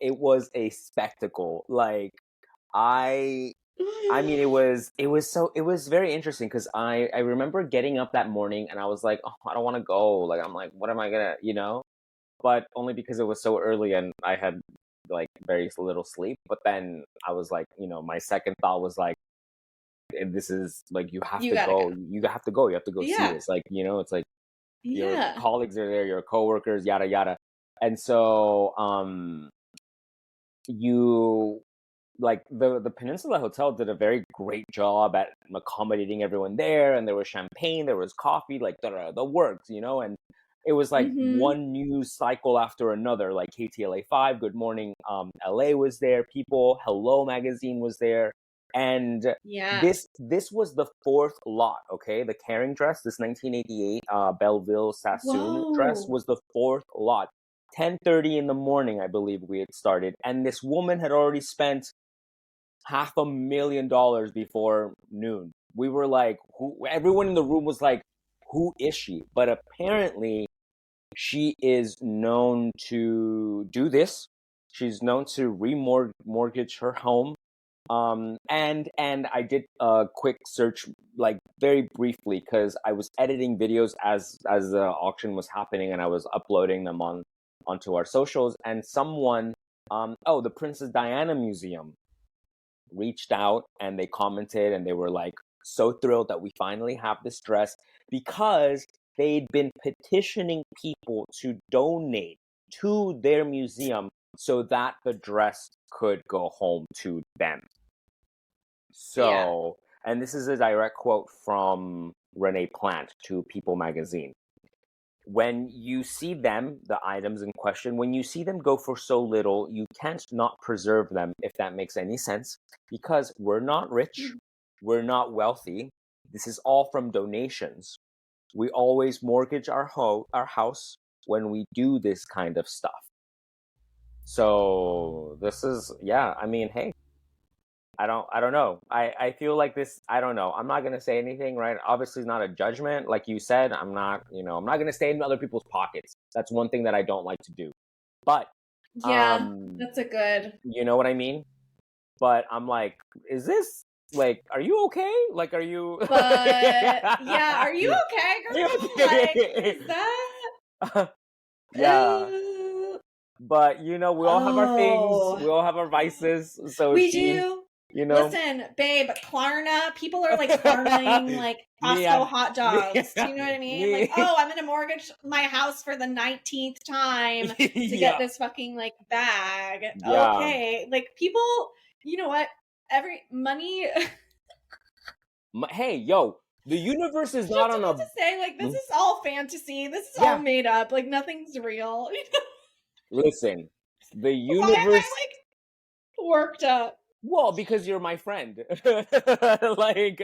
it was a spectacle. Like, I mean, it was very interesting because I remember getting up that morning and I was like, oh, I don't want to go. Like, I'm like, what am I gonna, But only because it was so early and I had like very little sleep. But then I was like, my second thought was like, this is like, you have to go. You have to go. You have to go see this. Like, it's like your colleagues are there, your coworkers, yada yada. And so like the Peninsula Hotel did a very great job at accommodating everyone there, and there was champagne, there was coffee, like the works, and it was like one news cycle after another, like KTLA 5, Good Morning LA was there, People, Hello Magazine was there, and this was the fourth lot, okay? The Kering dress, this 1988 Belleville Sassoon dress was the fourth lot. 10:30 in the morning, I believe we had started, and this woman had already spent $500,000 before noon. We were like, everyone in the room was like, who is she? But apparently she is known to do this. She's known to remortgage her home. And I did a quick search, like very briefly, because I was editing videos as the auction was happening, and I was uploading them onto our socials. And someone, the Princess Diana Museum reached out and they commented and they were like, so thrilled that we finally have this dress because they'd been petitioning people to donate to their museum so that the dress could go home to them. So, and this is a direct quote from Renee Plant to People magazine. When you see them, the items in question, when you see them go for so little, you can't not preserve them, if that makes any sense, because we're not rich, we're not wealthy. This is all from donations. We always mortgage our house when we do this kind of stuff. So this is, I mean, hey, I don't know. I feel like this, I don't know. I'm not going to say anything, right? Obviously, it's not a judgment. Like you said, I'm not going to stay in other people's pockets. That's one thing that I don't like to do. But, that's a good, you know what I mean? But I'm like, is this, like, are you okay? Like, are you? But, are you okay, girl? Like, is that? Yeah. But, we all have our things. We all have our vices. So we do. Listen, babe, Klarna. People are like Klarnaing like Costco hot dogs. Do you know what I mean? Like, I'm gonna mortgage my house for the 19th time to get this fucking like bag. Yeah. Okay, like people. You know what? Every money. Hey, yo. The universe is not on a. To say like this is all fantasy. This is all made up. Like nothing's real. Listen, the universe. Why am I like worked up? Well, because you're my friend. Like,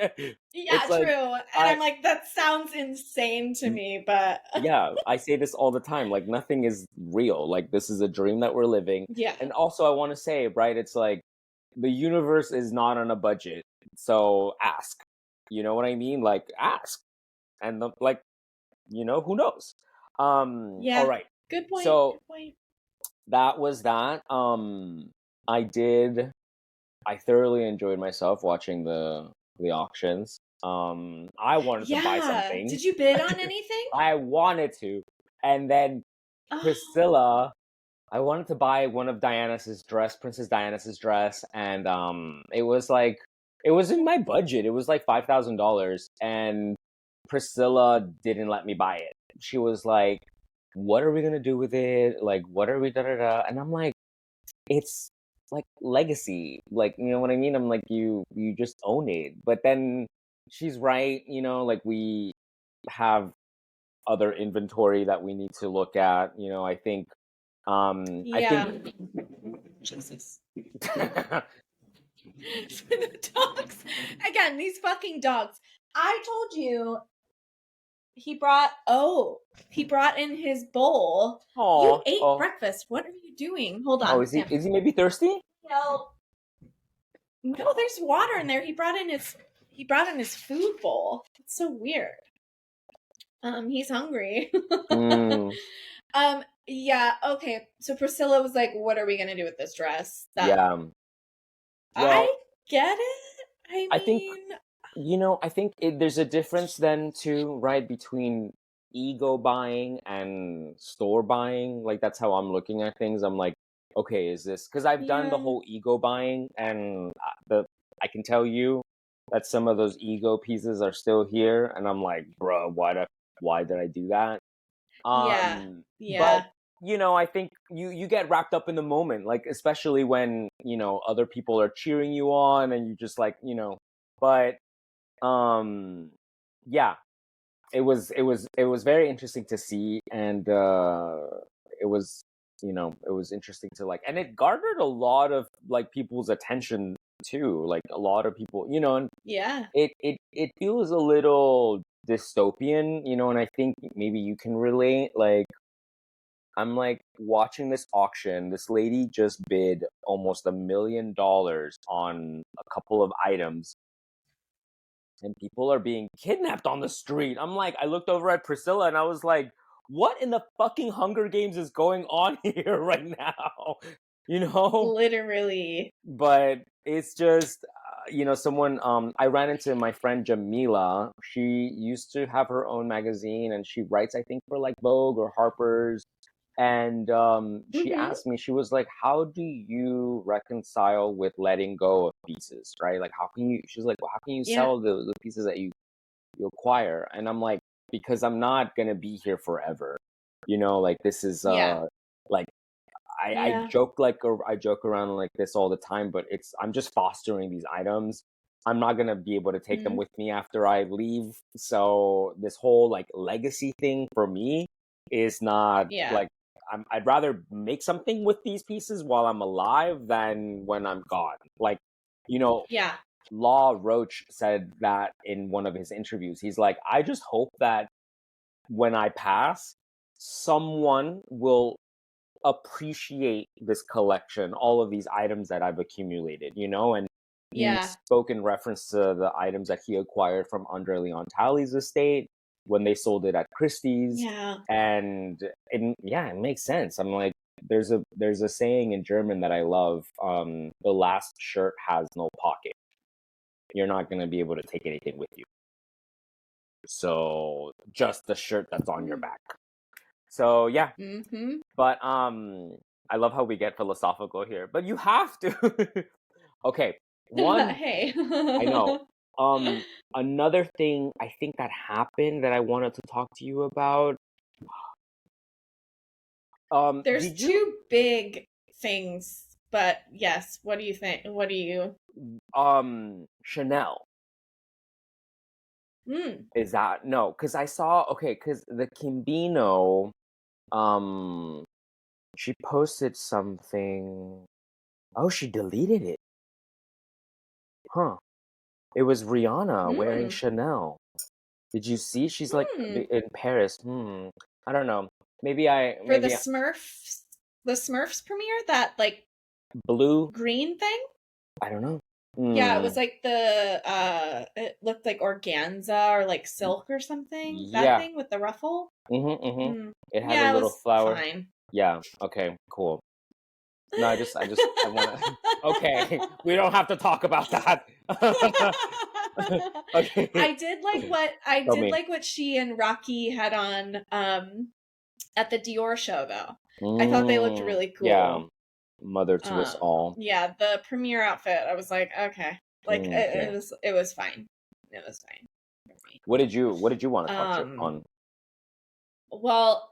yeah, true. Like, and I'm like, that sounds insane to me, but yeah, I say this all the time. Like, nothing is real. Like, this is a dream that we're living. Yeah. And also, I want to say, right? It's like the universe is not on a budget, so ask. You know what I mean? Like, ask, and who knows? Yeah. All right. Good point. So good point. That was that. I thoroughly enjoyed myself watching the auctions. I wanted to buy something. Did you bid on anything? I wanted to. And then Priscilla, I wanted to buy one of Princess Diana's dress, and it was in my budget. It was like $5,000, and Priscilla didn't let me buy it. She was like, "What are we gonna do with it? Like, what are we da da da?" And I'm like, "It's like legacy, like, you know what I mean?" I'm like, you just own it. But then she's right, like we have other inventory that we need to look at. I think Jesus. For the dogs again, these fucking dogs. I told you he brought in his bowl. Aww, you ate breakfast. What are you doing? Hold on. Oh, is he maybe thirsty? No, there's water in there. He brought in his food bowl. It's so weird. He's hungry. Yeah, okay. So Priscilla was like, "What are we gonna do with this dress?" Well, I get it. I think there's a difference then too, right, between ego buying and store buying. Like, that's how I'm looking at things. I'm like, okay, is this because I've done the whole ego buying, and I can tell you that some of those ego pieces are still here, and I'm like, bro, why did I do that? But I think you get wrapped up in the moment, like, especially when other people are cheering you on, and you just like but it was very interesting to see, and it was interesting to like, and it garnered a lot of like people's attention too, like a lot of people, and it feels a little dystopian, and I think maybe you can relate. Like, I'm like watching this auction. This lady just bid almost $1 million on a couple of items, and people are being kidnapped on the street. I'm like, I looked over at Priscilla and I was like, what in the fucking Hunger Games is going on here right now? Literally. But it's just, someone, I ran into my friend Jamila. She used to have her own magazine, and she writes, I think, for like Vogue or Harper's. And she asked me, she was like, how do you reconcile with letting go of pieces, right? Like, how can you, she's like, well, how can you sell the pieces that you acquire? And I'm like, because I'm not going to be here forever. You know, like this is, like, I joke I joke around like this all the time, but I'm just fostering these items. I'm not going to be able to take them with me after I leave. So this whole like legacy thing for me is not like, I'd rather make something with these pieces while I'm alive than when I'm gone. Like, you know, Law Roach said that in one of his interviews. He's like, I just hope that when I pass, someone will appreciate this collection, all of these items that I've accumulated, you know? And he spoke in reference to the items that he acquired from Andre Leon Talley's estate when they sold it at Christie's. And it makes sense. I'm like, there's a saying in German that I love. The last shirt has no pocket. You're not going to be able to take anything with you. So just the shirt that's on your back. So yeah. But I love how we get philosophical here. But you have to. Okay. Hey. I know. Another thing I think that happened that I wanted to talk to you about. There's two big things, but yes. What do you think? What do you? Chanel. Is that no? Because I saw because the Kimbino, she posted something. Oh, she deleted it. Huh. It was Rihanna wearing Chanel. Did you see? She's like in Paris. I don't know. Maybe the Smurfs premiere, that like blue green thing. I don't know. Yeah, it was like it looked like organza or like silk or something. That thing with the ruffle. It had a little flower. Fine. Yeah. Okay. Cool. No, I want to. Okay, we don't have to talk about that. Okay. I did like what she and Rocky had on at the Dior show though. I thought they looked really cool. Yeah. Mother to us all. Yeah, the premiere outfit. I was like, okay, like it was fine. It was fine. What did you want to touch on? Well,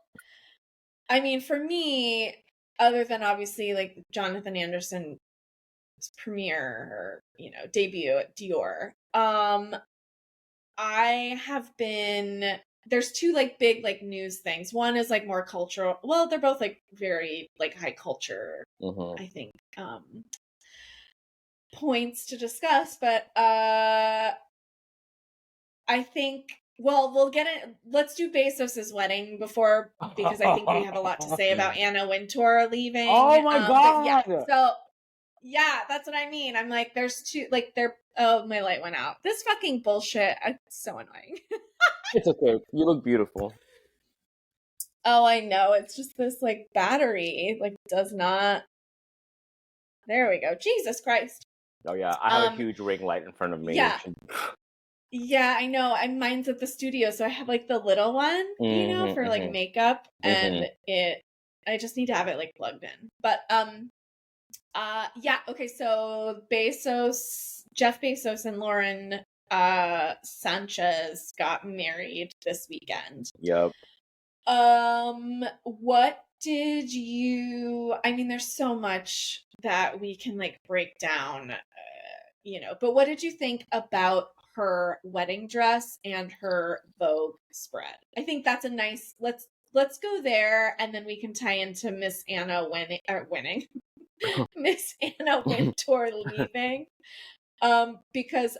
I mean, for me, other than obviously like Jonathan Anderson's premiere or debut at Dior, I have been. There's two like big like news things. One is like more cultural. Well, they're both like very like high culture. I think points to discuss, but I think we'll get it. Let's do Bezos' wedding before, because I think we have a lot to say about Anna Wintour leaving. Oh my god! Yeah, that's what I mean. I'm like, there's two, like, oh, my light went out. This fucking bullshit. It's so annoying. It's okay. You look beautiful. Oh, I know. It's just this, like, battery, like, does not. There we go. Jesus Christ. Oh, yeah. I have a huge ring light in front of me. Yeah. Yeah, I know. Mine's at the studio, so I have, like, the little one, for, like, makeup, and I just need to have it, like, plugged in. But, okay, so Jeff Bezos and Lauren Sanchez got married this weekend. Yep. What did you, I mean, there's so much that we can like break down, but what did you think about her wedding dress and her Vogue spread? I think that's a nice, let's go there, and then we can tie into Miss Anna winning. Miss Anna Wintour leaving. Because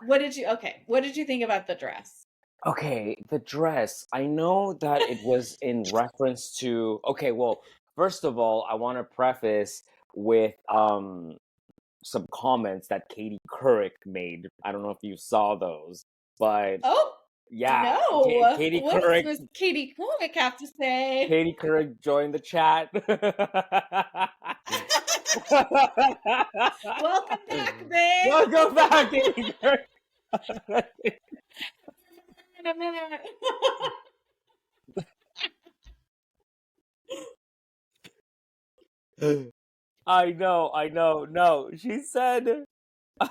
what did you think about the dress? Okay, the dress. I know that it was in reference to, well, first of all, I want to preface with some comments that Katie Couric made. I don't know if you saw those, but yeah, no. Katie what Couric. Does Katie Couric have to say? Katie Couric joined the chat. Welcome back, babe. Welcome back, Katie Couric. a minute. I know. No, she said. Oh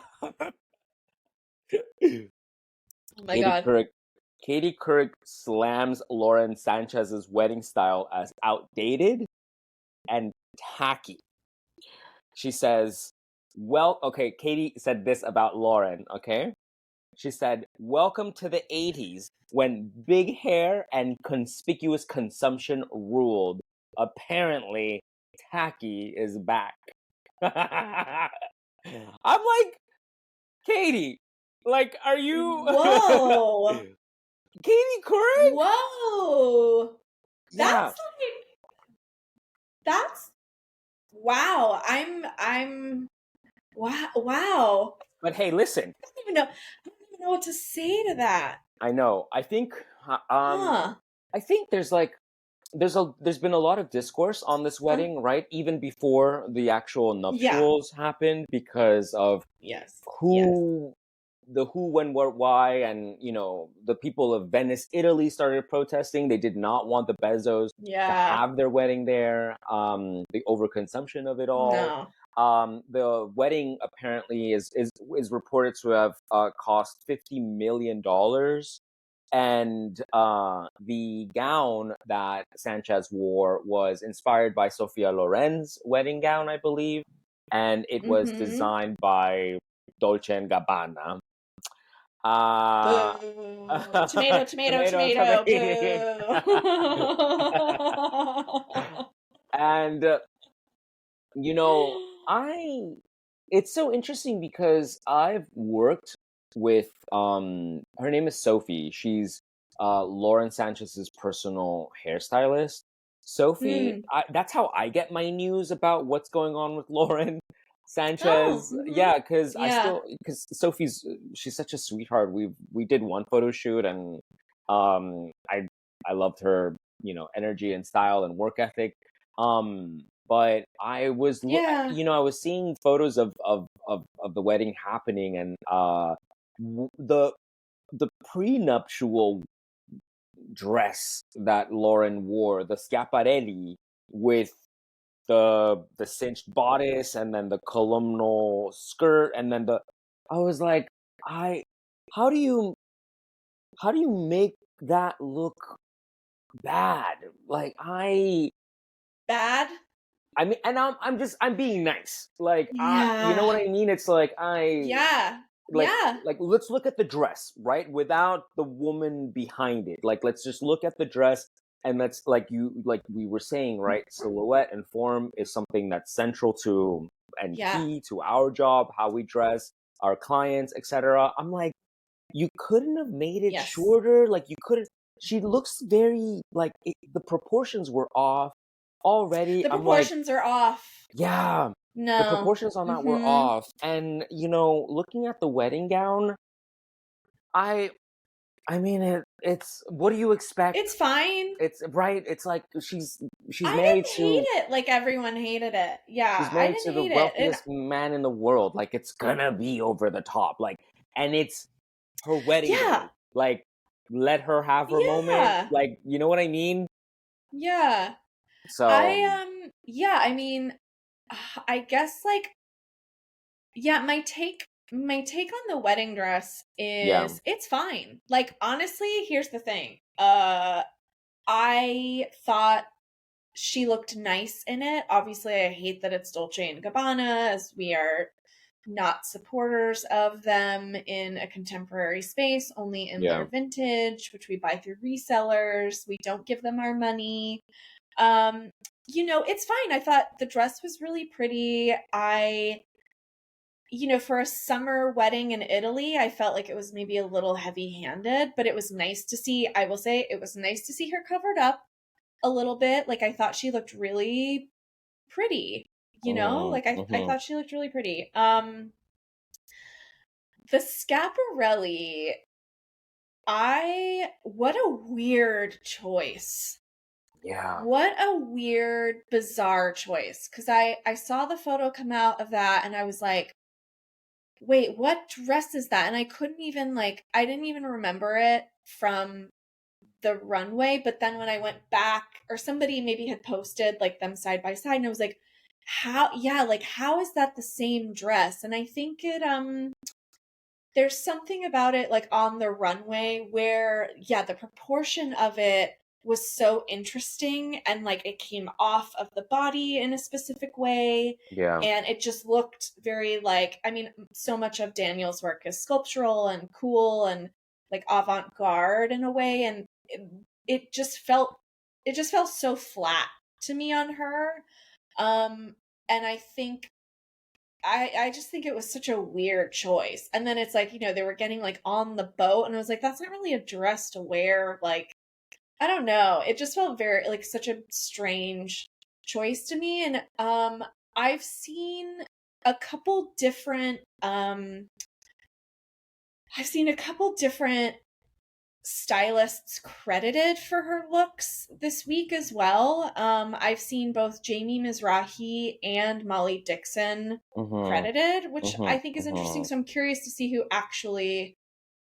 my God. Katie Couric slams Lauren Sanchez's wedding style as outdated and tacky. She says, okay, Katie said this about Lauren, okay? She said, welcome to the 80s when big hair and conspicuous consumption ruled. Apparently, tacky is back. I'm like, Katie, like, are you... Whoa. Katie Couric? Whoa. Yeah. That's wow. I'm wow. But hey, listen. I don't even know what to say to that. I know. I think there's been a lot of discourse on this wedding, right? Even before the actual nuptials happened, because of who, when, what, why, and the people of Venice, Italy started protesting. They did not want the Bezos to have their wedding there. The overconsumption of it all. No. The wedding apparently is reported to have cost $50 million. And the gown that Sanchez wore was inspired by Sofia Loren's wedding gown, I believe. And it was designed by Dolce & Gabbana. Tomato. Boo. And it's so interesting because I've worked with her name is Sophie. She's Lauren Sanchez's personal hairstylist. Sophie, that's how I get my news about what's going on with Lauren Sanchez. Because she's such a sweetheart. We did one photo shoot, and I loved her, energy and style and work ethic. But I was, I was seeing photos of the wedding happening, and the prenuptial dress that Lauren wore, the schiaparelli with the cinched bodice, and then the columnal skirt, and then I was like, how do you make that look bad? Like bad? I mean, and I'm being nice. Like, you know what I mean? It's like, let's look at the dress, right? Without the woman behind it. Like, let's just look at the dress, and let's, like we were saying, right? Silhouette and form is something that's central to and key to our job, how we dress, our clients, etc. I'm like, you couldn't have made it shorter. Like, she looks very, like, the proportions were off already. The proportions are off. Yeah. No. The proportions on that were off. And, looking at the wedding gown, I mean, it's, what do you expect? It's fine. It's right. It's like she's I married didn't to. hate it like everyone hated it. Yeah, she's married to the wealthiest man in the world. Like, it's gonna be over the top. Like, and it's her wedding day. Like, let her have her moment. Like, you know what I mean? Yeah. So I mean, I guess, like, my take on the wedding dress is it's fine. Like, honestly, here's the thing. I thought she looked nice in it. Obviously, I hate that it's Dolce & Gabbana, as we are not supporters of them in a contemporary space, only in their vintage, which we buy through resellers. We don't give them our money. It's fine. I thought the dress was really pretty. For a summer wedding in Italy, I felt like it was maybe a little heavy-handed, but it was nice to see. I will say it was nice to see her covered up a little bit. Like, I thought she looked really pretty, I thought she looked really pretty. The Schiaparelli, what a weird choice. Yeah. What a weird, bizarre choice. Because I saw the photo come out of that, and I was like, wait, what dress is that? And I couldn't even like, I didn't even remember it from the runway. But then when I went back, or somebody maybe had posted like them side by side, and I was like, how is that the same dress? And I think there's something about it like on the runway where, the proportion of it was so interesting, and like it came off of the body in a specific way. Yeah. And it just looked very like, I mean, so much of Daniel's work is sculptural and cool and like avant-garde in a way. And it just felt so flat to me on her. And I think I just think it was such a weird choice. And then it's like, they were getting like on the boat, and I was like, that's not really a dress to wear. Like, I don't know. It just felt very like such a strange choice to me. And I've seen a couple different stylists credited for her looks this week as well. I've seen both Jamie Mizrahi and Molly Dixon credited, which I think is interesting. So I'm curious to see who actually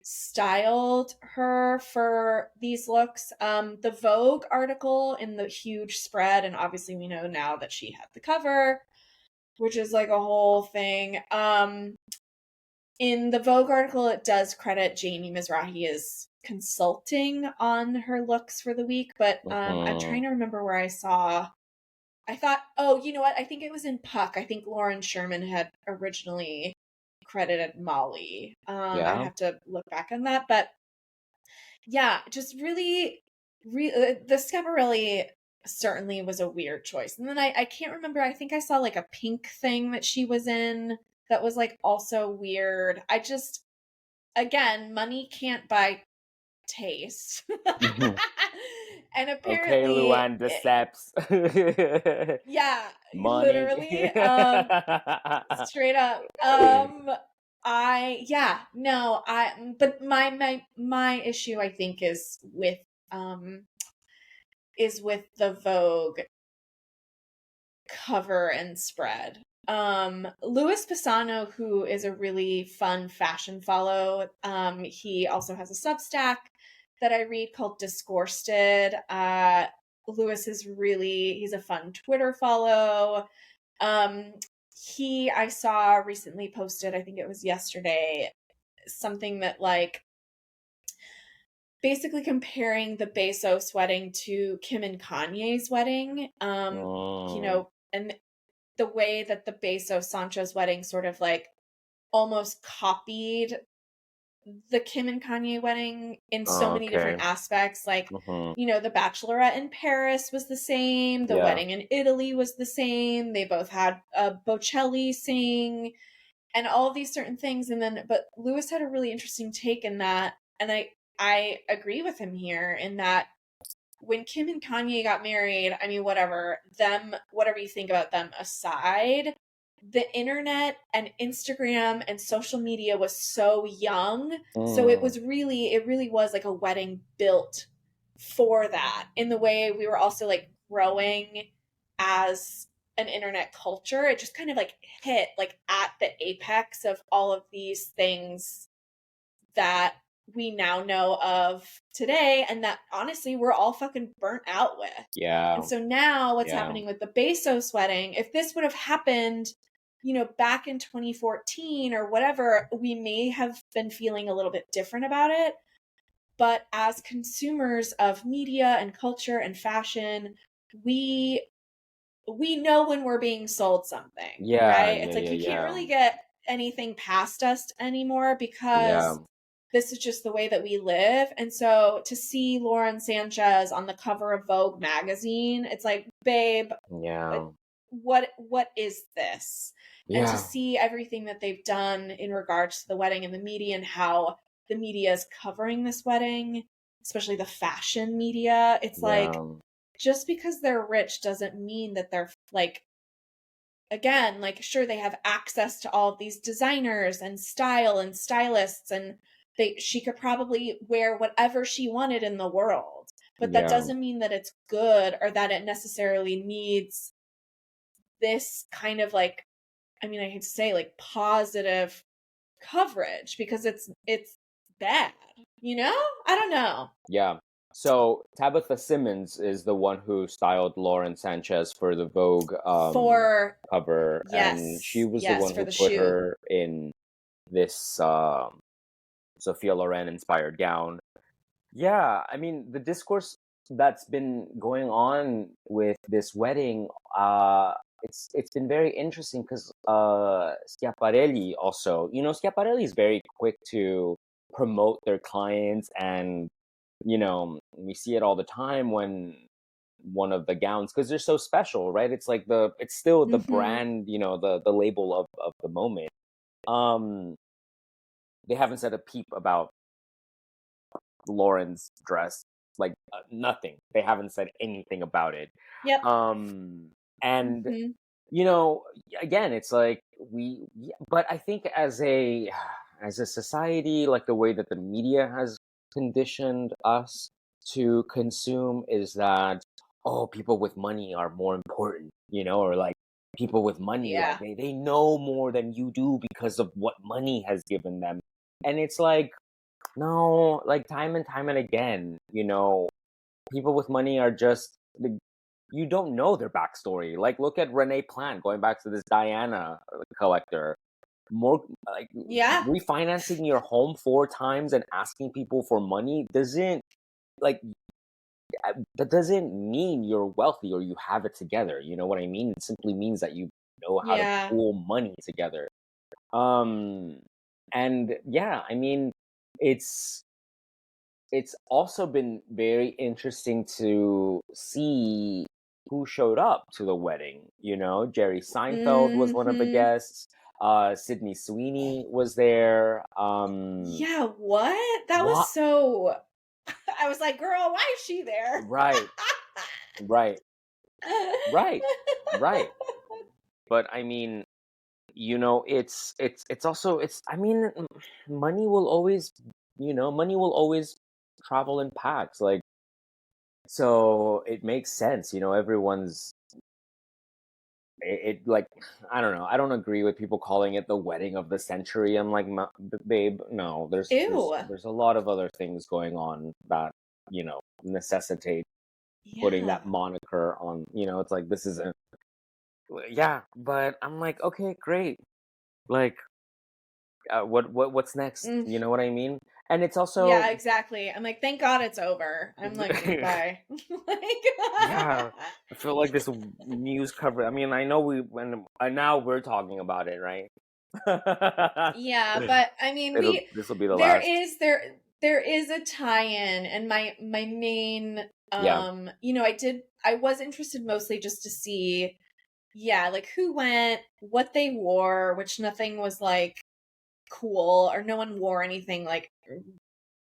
styled her for these looks. The Vogue article in the huge spread, and obviously we know now that she had the cover, which is like a whole thing. In the Vogue article, it does credit Jamie Mizrahi as consulting on her looks for the week, but I'm trying to remember where I thought, oh, you know what? I think it was in Puck. I think Lauren Sherman had originally credited Molly. I'd have to look back on that, but yeah, just really, the Schiaparelli certainly was a weird choice. And then I can't remember, I think I saw like a pink thing that she was in that was like also weird. I just, again, money can't buy taste. And apparently, okay, Luann de Seps. Yeah, money. literally, straight up. But my issue, I think, is with the Vogue cover and spread. Louis Pisano, who is a really fun fashion follow, he also has a Substack that I read called Discoursed. Louis is he's a fun Twitter follow. I saw recently posted, I think it was yesterday, something that like basically comparing the Bezos wedding to Kim and Kanye's wedding. And the way that the Bezos-Sanchez wedding sort of like almost copied the Kim and Kanye wedding in so many different aspects. Like, the Bachelorette in Paris was the same. The wedding in Italy was the same. They both had Bocelli sing and all of these certain things. And then, but Louis had a really interesting take in that. And I agree with him here in that when Kim and Kanye got married, I mean, whatever you think about them aside, the internet and Instagram and social media was so young. So it really was like a wedding built for that, in the way we were also like growing as an internet culture. It just kind of like hit like at the apex of all of these things that we now know of today, and that honestly we're all fucking burnt out with. Yeah. And so now what's happening with the Bezos wedding, if this would have happened, back in 2014 or whatever, we may have been feeling a little bit different about it. But as consumers of media and culture and fashion, we know when we're being sold something. Yeah. Right? It's like you can't really get anything past us anymore, because this is just the way that we live. And so to see Lauren Sanchez on the cover of Vogue magazine, it's like, babe, what is this? Yeah. And to see everything that they've done in regards to the wedding and the media, and how the media is covering this wedding, especially the fashion media, it's like, just because they're rich doesn't mean that they're like, again, like, sure, they have access to all of these designers and style and stylists, and she could probably wear whatever she wanted in the world, but that doesn't mean that it's good, or that it necessarily needs this kind of like, I mean, I hate to say, like, positive coverage because it's bad, you know? I don't know. Yeah. So Tabitha Simmons is the one who styled Lauren Sanchez for the Vogue For cover, and she was the one for who the put shoot. her in this Sophia Loren inspired gown. Yeah, I mean the discourse that's been going on with this wedding, it's been very interesting because Schiaparelli also, Schiaparelli is very quick to promote their clients, and we see it all the time when one of the gowns, because they're so special, right? It's like it's still the brand, the label of the moment. They haven't said a peep about Lauren's dress, like nothing. They haven't said anything about it. Yep. And again, it's like but I think as a society, like the way that the media has conditioned us to consume is that, oh, people with money are more important, or like people with money, like they know more than you do because of what money has given them. And it's like, no, like time and time and again, people with money are just, you don't know their backstory. Like, look at Renee Plant, going back to this Diana collector. More like refinancing your home 4 times and asking people for money doesn't that doesn't mean you're wealthy or you have it together. You know what I mean? It simply means that you know how to pool money together. And yeah, I mean, it's also been very interesting to see who showed up to the wedding. Jerry Seinfeld was one of the guests. Sydney Sweeney was there. Yeah, what? That was so... I was like, girl, why is she there? Right. But I mean, it's also, I mean, money will always travel in packs, like, so it makes sense. Everyone's like, I don't know, I don't agree with people calling it the wedding of the century. I'm like, babe, no, there's a lot of other things going on that necessitate putting that moniker on. It's like, this isn't, but I'm like, okay, great, like, what's next? You know what I mean? And it's also, yeah, exactly. I'm like, thank God it's over. I'm like, bye. I feel like this news cover. I mean, I know now we're talking about it, right? Yeah, but I mean, this will be the last. There is a tie-in, and my main I was interested mostly just to see, like who went, what they wore, which nothing was like cool, or no one wore anything like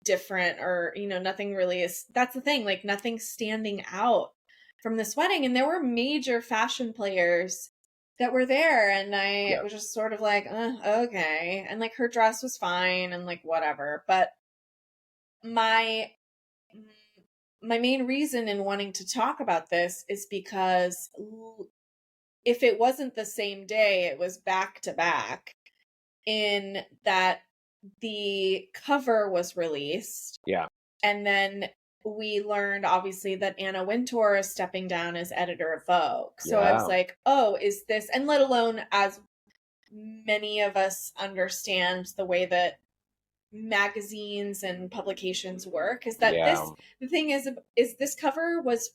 different, or nothing really is. That's the thing, like nothing standing out from this wedding. And there were major fashion players that were there, and I was just sort of like, okay. And like her dress was fine and like whatever, but my main reason in wanting to talk about this is because if it wasn't the same day, it was back to back, in that the cover was released. Yeah. And then we learned, obviously, that Anna Wintour is stepping down as editor of Vogue. So I was like, oh, is this... And let alone, as many of us understand the way that magazines and publications work, is that the thing is this cover was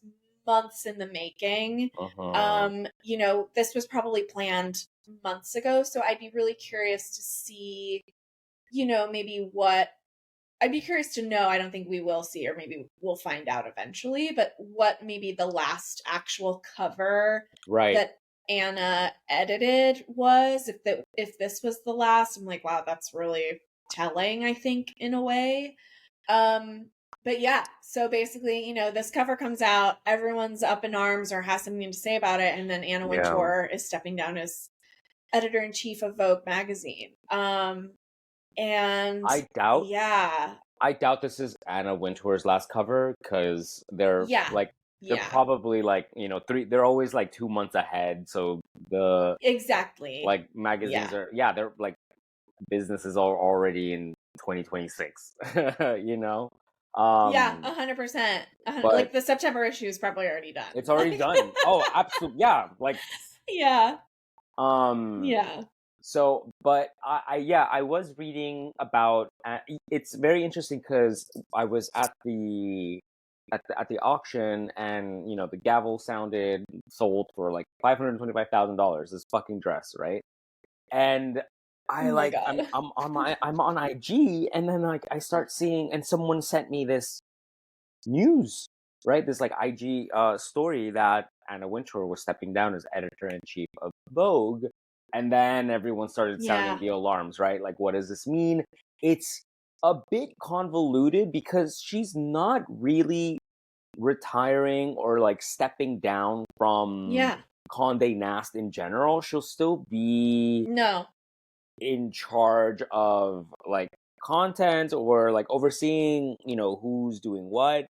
months in the making. This was probably planned months ago, so I'd be really curious to see, maybe what... I'd be curious to know, I don't think we will see, or maybe we'll find out eventually, but what maybe the last actual cover that Anna edited was, if this was the last. I'm like, wow, that's really telling, I think, in a way. But yeah, so basically, this cover comes out, everyone's up in arms or has something to say about it, and then Anna Wintour is stepping down as editor-in-chief of Vogue magazine. And I doubt this is Anna Wintour's last cover, because they're they're probably like, they're always like 2 months ahead. So like magazines are, they're like businesses are already in 2026, you know? Yeah, Um, 100%. but Like the September issue is probably already done. it's already done. Oh, absolutely. Yeah. Like, Yeah. um, Yeah. so, but yeah, I was reading about, it's very interesting because I was at the auction, and, the gavel sounded, sold for like $525,000, this fucking dress, right? And Oh my God. I'm on IG, and then like I start seeing, and someone sent me this news, right? This like IG story that Anna Wintour was stepping down as editor-in-chief of Vogue, and then everyone started sounding Yeah. the alarms, right? Like, what does this mean? It's a bit convoluted because she's not really retiring or like stepping down from Yeah. Condé Nast in general. She'll still be No. in charge of like content or like overseeing, who's doing what.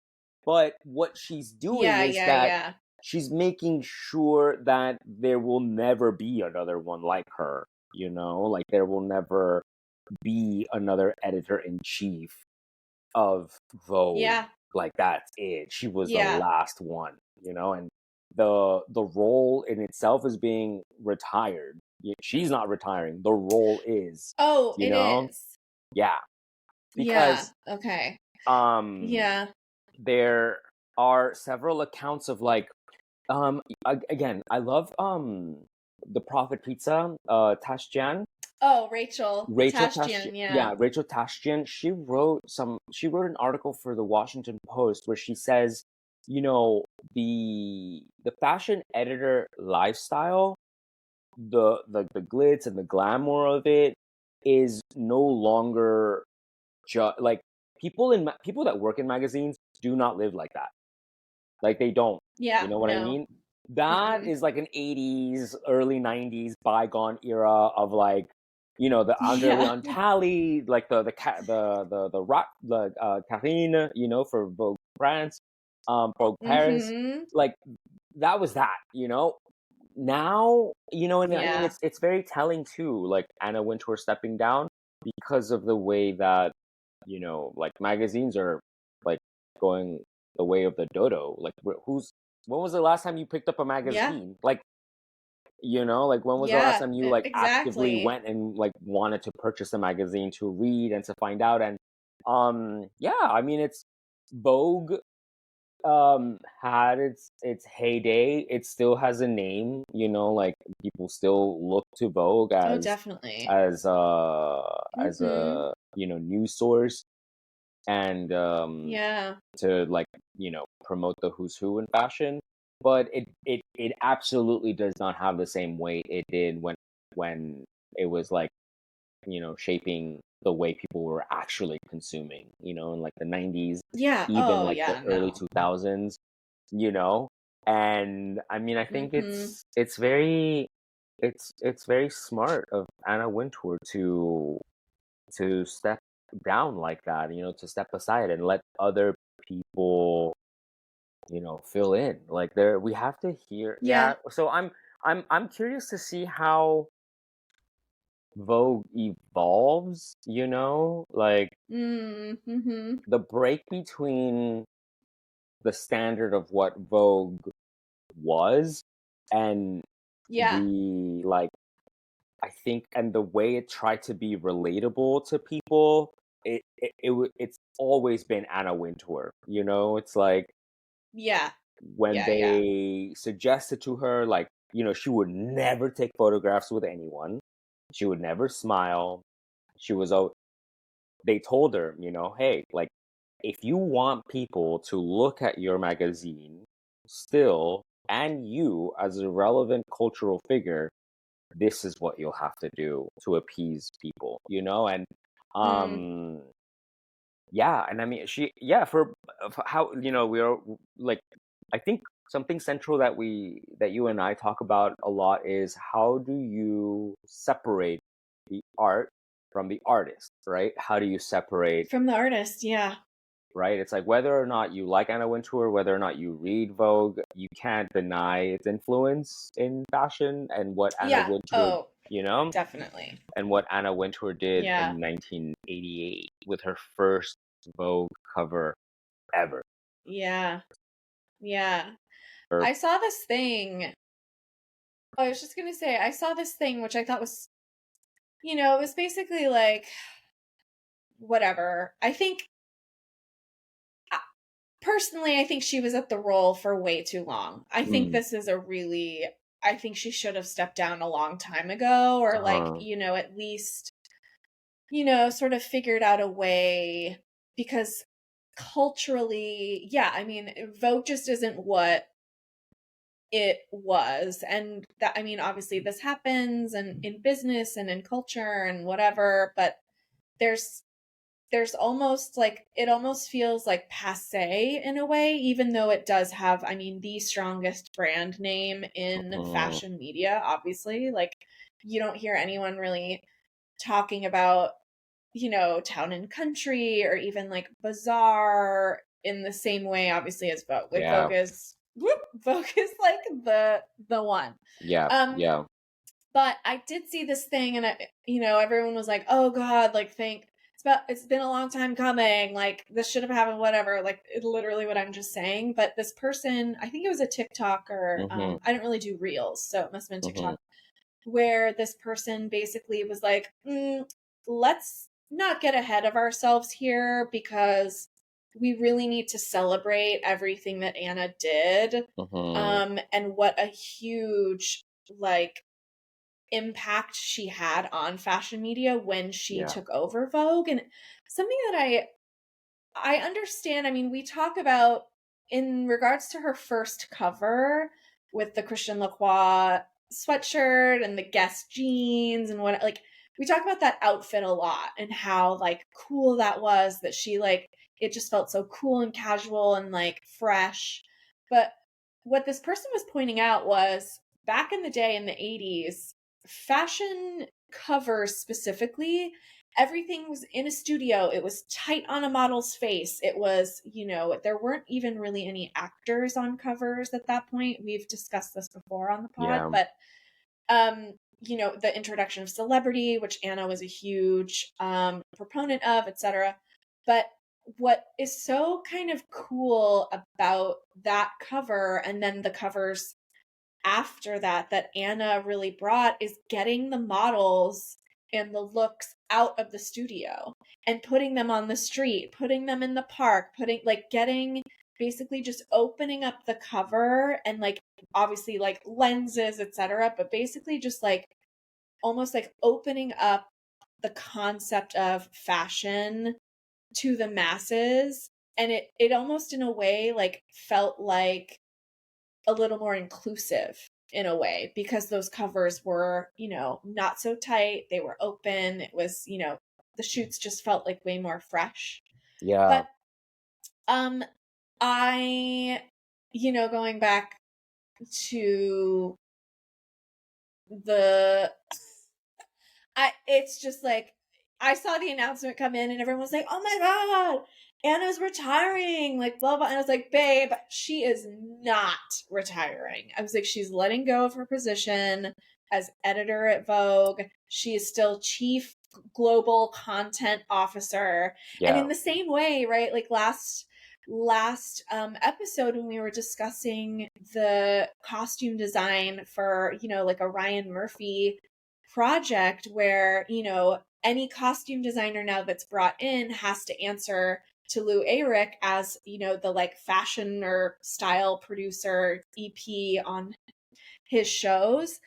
But what she's doing Yeah, is yeah, that yeah. she's making sure that there will never be another one like her, like there will never be another editor in chief of Vogue. Yeah. Like that's it. She was the Yeah. last one, and the role in itself is being retired. She's not retiring. The role is, Oh, it is. yeah, Yeah. because Okay. um Yeah. there are several accounts of like again, I love the Prophet Pizza, Tashjian. Oh, Rachel Rachel Tashjian, Tashjian, yeah. yeah, Rachel Tashjian. She wrote an article for the Washington Post where she says, the fashion editor lifestyle, the glitz and the glamour of it is no longer just like people that work in magazines do not live like that. Like they don't. You Yeah, know what I no. mean? That Mm-mm. is like an 80s, early 90s bygone era of like, the Andre Yeah. Leon Talley, like the rock, the Carine, for Vogue France, Vogue Paris, Mm-hmm. like that was that. Now, and I mean Yeah. it's very telling too, like Anna Wintour stepping down because of the way that, like magazines are like going the way of the dodo. Like when was the last time you picked up a Yeah. magazine? Like, like when was the last Yeah. time you like actively Exactly. went and like wanted to purchase a magazine to read and to find out? And yeah, I mean it's Vogue had its heyday. It still has a name, like people still look to Vogue Oh, as definitely. as uh as Mm-hmm. a news source, and Yeah. to like promote the who's who in fashion, but it absolutely does not have the same weight it did when it was like shaping the way people were actually consuming, in like the 90s, Yeah. even Oh, like the yeah, early no. 2000s, you know and I mean I think Mm-hmm. it's very smart of Anna Wintour to step down like that, to step aside and let other people, fill in. Like there, we have to hear. Yeah. Yeah. So I'm curious to see how Vogue evolves. Like Mm-hmm. the break between the standard of what Vogue was and Yeah. the like I think, and the way it tried to be relatable to people, it's always been Anna Wintour. It's like Yeah. when Yeah, yeah. they suggested to her, like, she would never take photographs with anyone. She would never smile. She was, they told her, hey, like, if you want people to look at your magazine still, and you as a relevant cultural figure, this is what you'll have to do to appease people, and Mm. um yeah, and I mean for how we are like I think something central that you and I talk about a lot is how do you separate the art from the artist, right? How do you separate, From the artist, yeah. right? It's like whether or not you like Anna Wintour, whether or not you read Vogue, you can't deny its influence in fashion and what Anna Yeah. Wintour Oh. you know? Definitely. And what Anna Wintour did Yeah. in 1988 with her first Vogue cover ever. Yeah. Yeah. Or, I saw this thing. I was just going to say, I saw this thing, which I thought was, it was basically like, whatever. I think, personally, I think she was at the role for way too long. I think this is I think she should have stepped down a long time ago, or like, at least, sort of figured out a way, because culturally, yeah, I mean, Vogue just isn't what it was. And that, I mean, obviously this happens and in business and in culture and whatever, but there's almost like, it almost feels like passe in a way, even though it does have, I mean, the strongest brand name in fashion media, obviously. Like, you don't hear anyone really talking about, Town and Country or even like Bazaar in the same way, obviously, as Vogue. Like, yeah. Vogue is like the one. Yeah. But I did see this thing, and everyone was like, "Oh God, like it's been a long time coming. Like, this should have happened, whatever." Like, literally what I'm just saying. But this person, I think it was a TikToker. I didn't really do reels, so it must have been TikTok, where this person basically was like, let's not get ahead of ourselves here, because we really need to celebrate everything that Anna did. And what a huge, like, impact she had on fashion media when she took over Vogue. And something that I understand, I mean, we talk about in regards to her first cover with the Christian Lacroix sweatshirt and the Guess jeans and what, like, we talk about that outfit a lot and how like cool that was, that she, like, it just felt so cool and casual and like fresh. But what this person was pointing out was, back in the day in the 80s, fashion covers specifically, everything was in a studio. It was tight on a model's face. It was, there weren't even really any actors on covers at that point. We've discussed this before on the pod, but the introduction of celebrity, which Anna was a huge proponent of, etc. But what is so kind of cool about that cover, and then the covers after that Anna really brought, is getting the models and the looks out of the studio and putting them on the street, putting them in the park, getting, basically just opening up the cover and, like, obviously like lenses, etc., but basically just like almost like opening up the concept of fashion to the masses. And it almost in a way like felt like a little more inclusive in a way, because those covers were, not so tight. They were open. It was, the shoots just felt like way more fresh. Yeah. But, I, going back to it's just like, I saw the announcement come in and everyone was like, "Oh my God, Anna's retiring," like blah, blah. And I was like, babe, she is not retiring. I was like, she's letting go of her position as editor at Vogue. She is still chief global content officer. Yeah. And in the same way, right, like last episode when we were discussing the costume design for, like a Ryan Murphy project, where, any costume designer now that's brought in has to answer to Lou Ayrick as, the like fashion or style producer EP on his shows.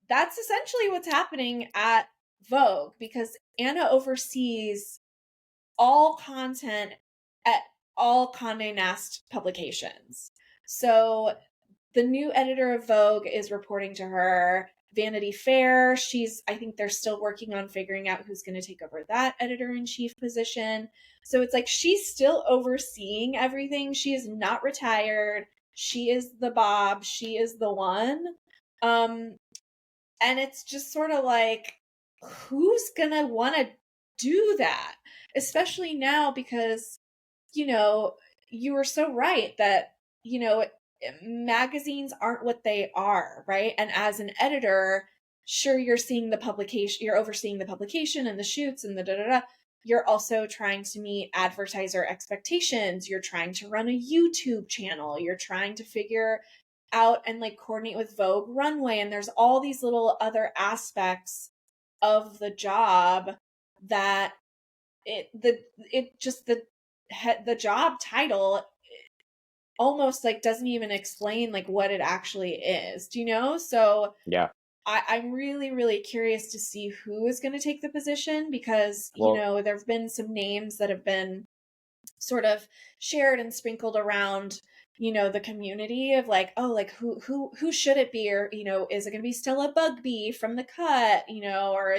That's essentially what's happening at Vogue, because Anna oversees all content at all Condé Nast publications. So the new editor of Vogue is reporting to her. Vanity Fair, I think they're still working on figuring out who's going to take over that editor-in-chief position. So it's like she's still overseeing everything. She is not retired. She is the Bob. She is the one. And it's just sort of like, who's going to want to do that? Especially now, because, you were so right that, magazines aren't what they are, right? And as an editor, sure, you're seeing the publication, you're overseeing the publication and the shoots and the da-da-da. You're also trying to meet advertiser expectations. You're trying to run a YouTube channel. You're trying to figure out and like coordinate with Vogue Runway. And there's all these little other aspects of the job that the job title almost like doesn't even explain like what it actually is. Do you know? So yeah. I'm really, really curious to see who is going to take the position because, you know, there have been some names that have been sort of shared and sprinkled around, you know, the community of like, oh, like who should it be? Or, you know, is it going to be Stella Bugbee from The Cut, you know, or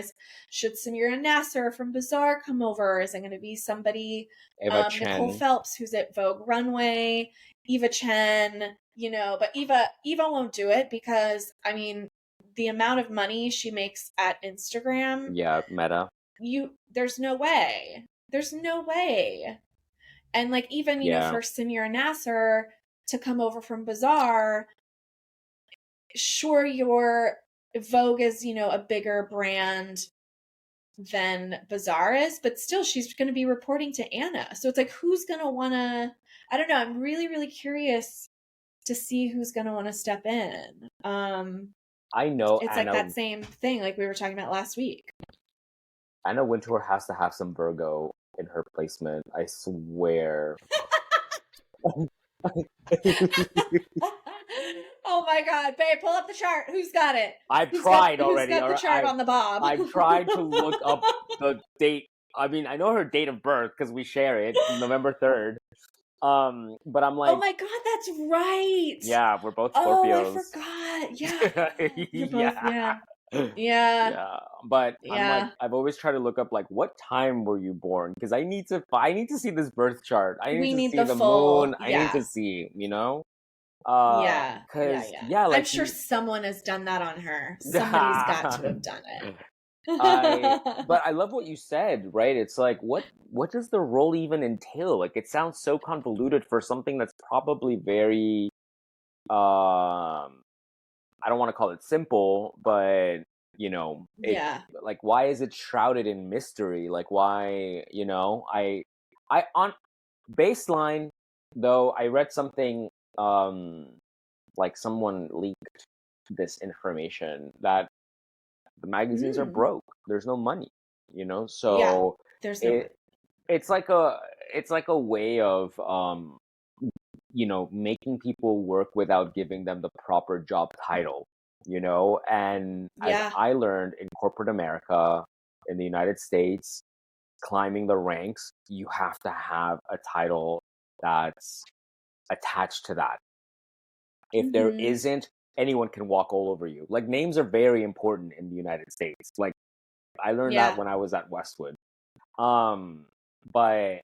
should Samira Nasser from Bazaar come over? Is it going to be somebody, Eva Chen. Nicole Phelps, who's at Vogue Runway, Eva Chen, you know, but Eva won't do it because, I mean, the amount of money she makes at Instagram. Yeah, Meta. There's no way. There's no way. And like even, you know, for Samira Nasser to come over from Bazaar, sure, your Vogue is, you know, a bigger brand than Bazaar is, but still she's going to be reporting to Anna. So it's like, who's going to want to, I don't know. I'm really, really curious to see who's going to want to step in. I know it's Anna, like that same thing like we were talking about last week. Anna Wintour has to have some Virgo in her placement. I swear. Oh my God, babe, pull up the chart. Who's got it? I've tried already. Who's got the chart on the bob? I've tried to look up the date. I mean, I know her date of birth because we share it, November 3rd. But I'm like, oh my God, that's right. Yeah, we're both Scorpios. Oh, I forgot. Yeah. You're both, yeah. But I'm like, I've always tried to look up like what time were you born? Because I need to see this birth chart. I need to see the full, moon. I need to see, you know? Like, I'm sure someone has done that on her. Somebody's got to have done it. But I love what you said, right? It's like, what does the role even entail? Like, it sounds so convoluted for something that's probably very, I don't want to call it simple, but you know, like, why is it shrouded in mystery? Like, why, you know, I on baseline though, I read something, like someone leaked this information that the magazines are broke. There's no money, you know? So it's like a way of, you know, making people work without giving them the proper job title, you know? And as I learned in corporate America, in the United States, climbing the ranks, you have to have a title that's attached to that. If there isn't, anyone can walk all over you. Like, names are very important in the United States. Like, I learned that when I was at Westwood. But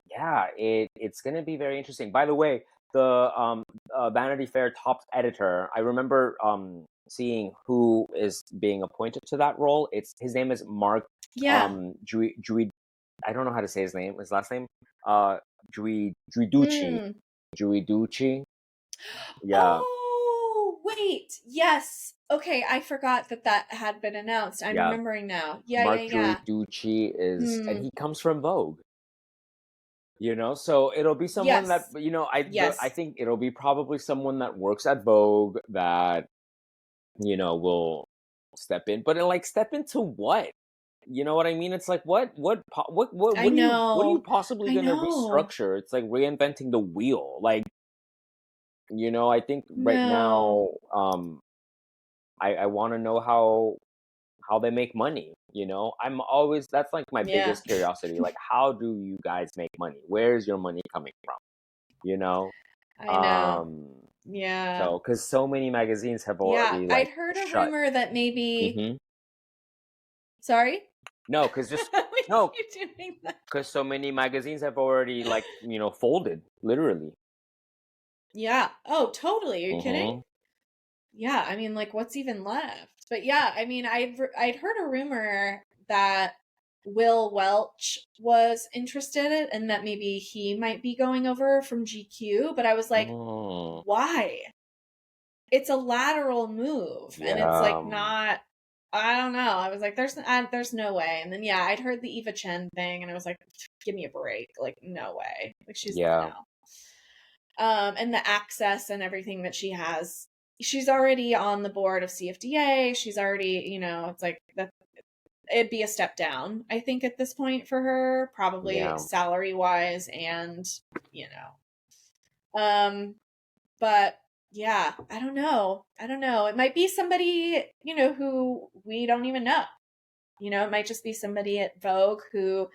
yeah, it's gonna be very interesting. By the way, the Vanity Fair top editor, I remember seeing who is being appointed to that role. His name is Mark Juid. I don't know how to say his last name. Juiducci. Juiducci. Yeah. Oh, wait. Yes. Okay, I forgot that had been announced. I'm remembering now. Mark Juiducci is, and he comes from Vogue. You know, so it'll be someone that, you know, I think it'll be probably someone that works at Vogue that, you know, will step in. But like, step into what? You know what I mean? It's like, what are you possibly going to restructure? It's like reinventing the wheel. Like, you know, I think right now, I want to know how they make money. You know, that's like my biggest curiosity. Like, how do you guys make money? Where's your money coming from? You know? I know. So, because so many magazines have already, like, I'd heard a rumor that maybe. Sorry? No, because because so many magazines have already, like, you know, folded, literally. Yeah. Oh, totally. Are you kidding? Yeah. I mean, like, what's even left? But yeah, I mean, I'd heard a rumor that Will Welch was interested and that maybe he might be going over from GQ. But I was like, why? It's a lateral move, and it's like not I don't know. I was like, there's no way. And then, yeah, I'd heard the Eva Chen thing and I was like, give me a break. Like, no way. Like, Yeah. no. And the access and everything that she has, she's already on the board of CFDA. She's already, it's like it'd be a step down, I think, at this point for her, probably salary wise and, but yeah, I don't know. It might be somebody, who we don't even know. It might just be somebody at Vogue who,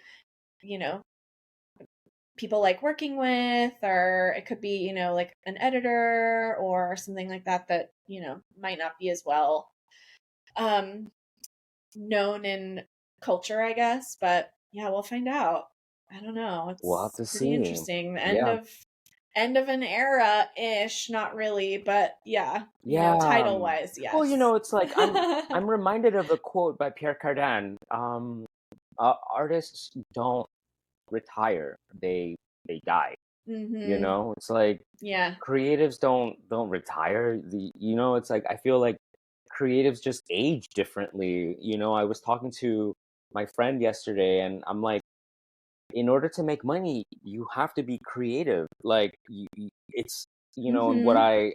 people like working with, or it could be, like an editor or something like that, might not be as well known in culture, I guess. But yeah, we'll find out. I don't know. We'll have It's to pretty see. interesting. The end of an era ish, not really, but yeah. Title wise, yes. Well, it's like I'm reminded of a quote by Pierre Cardin. Artists don't retire, they die. It's like creatives don't retire. It's like I feel like creatives just age differently. I was talking to my friend yesterday and I'm like, in order to make money you have to be creative. Like it's and what I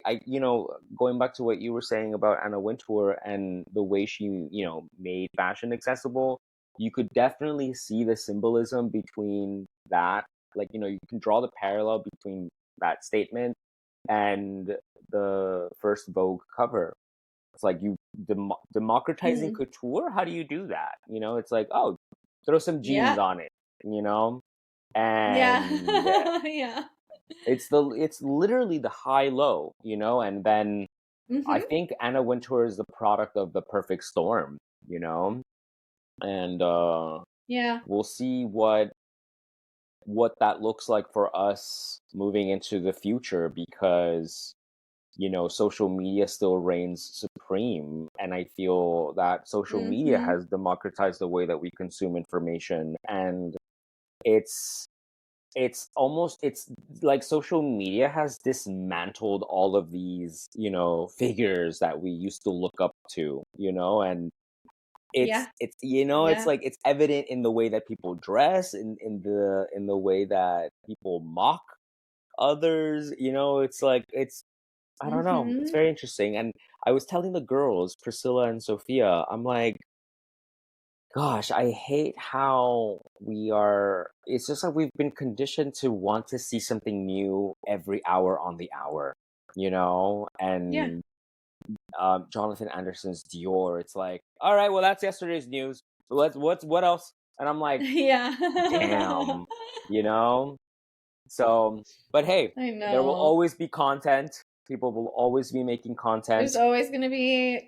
going back to what you were saying about Anna Wintour and the way she made fashion accessible, you could definitely see the symbolism between that. Like you can draw the parallel between that statement and the first Vogue cover. It's like you democratizing couture. How do you do that? It's like, oh, throw some jeans on it, and yeah. it's literally the high low, and then I think Anna Wintour is the product of the perfect storm, and we'll see what that looks like for us moving into the future, because social media still reigns supreme, and I feel that social media has democratized the way that we consume information, and it's like social media has dismantled all of these figures that we used to look up to, and it's like it's evident in the way that people dress, in the way that people mock others. It's like I don't know. It's very interesting. And I was telling the girls, Priscilla and Sophia, I'm like, gosh, I hate how it's just like we've been conditioned to want to see something new every hour on the hour, And Jonathan Anderson's Dior, it's like, all right, well, that's yesterday's news. What else? And I'm like, damn, So, but hey, there will always be content. People will always be making content. There's always going to be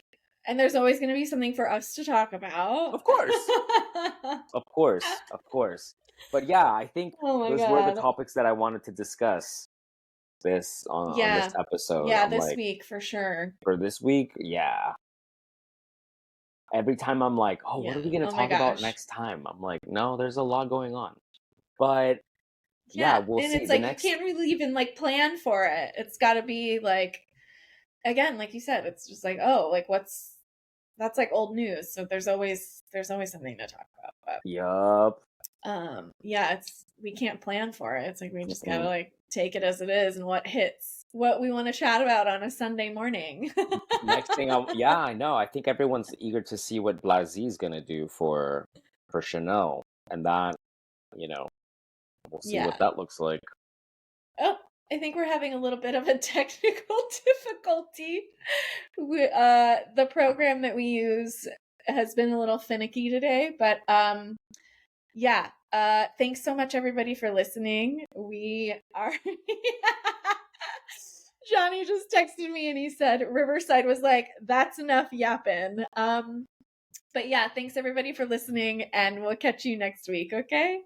something for us to talk about. Of course. Of course. But yeah, I think those were the topics that I wanted to discuss on this episode. Yeah, this week for sure. For this week, yeah. Every time I'm like, oh, what are we going to talk about next time? I'm like, no, there's a lot going on. But yeah, we'll see. It's like you can't really even like plan for it. It's got to be like, again, like you said, it's just like, oh, like that's like old news. So there's always something to talk about. But, yup. We can't plan for it. It's like we just gotta like take it as it is and what hits, what we want to chat about on a Sunday morning. Next thing, I know. I think everyone's eager to see what Blasey is gonna do for Chanel, and that, we'll see what that looks like. Oh, I think we're having a little bit of a technical difficulty. The program that we use has been a little finicky today, but thanks so much everybody for listening. We are Johnny just texted me and he said Riverside was like, that's enough yapping. But yeah, thanks everybody for listening and we'll catch you next week, okay?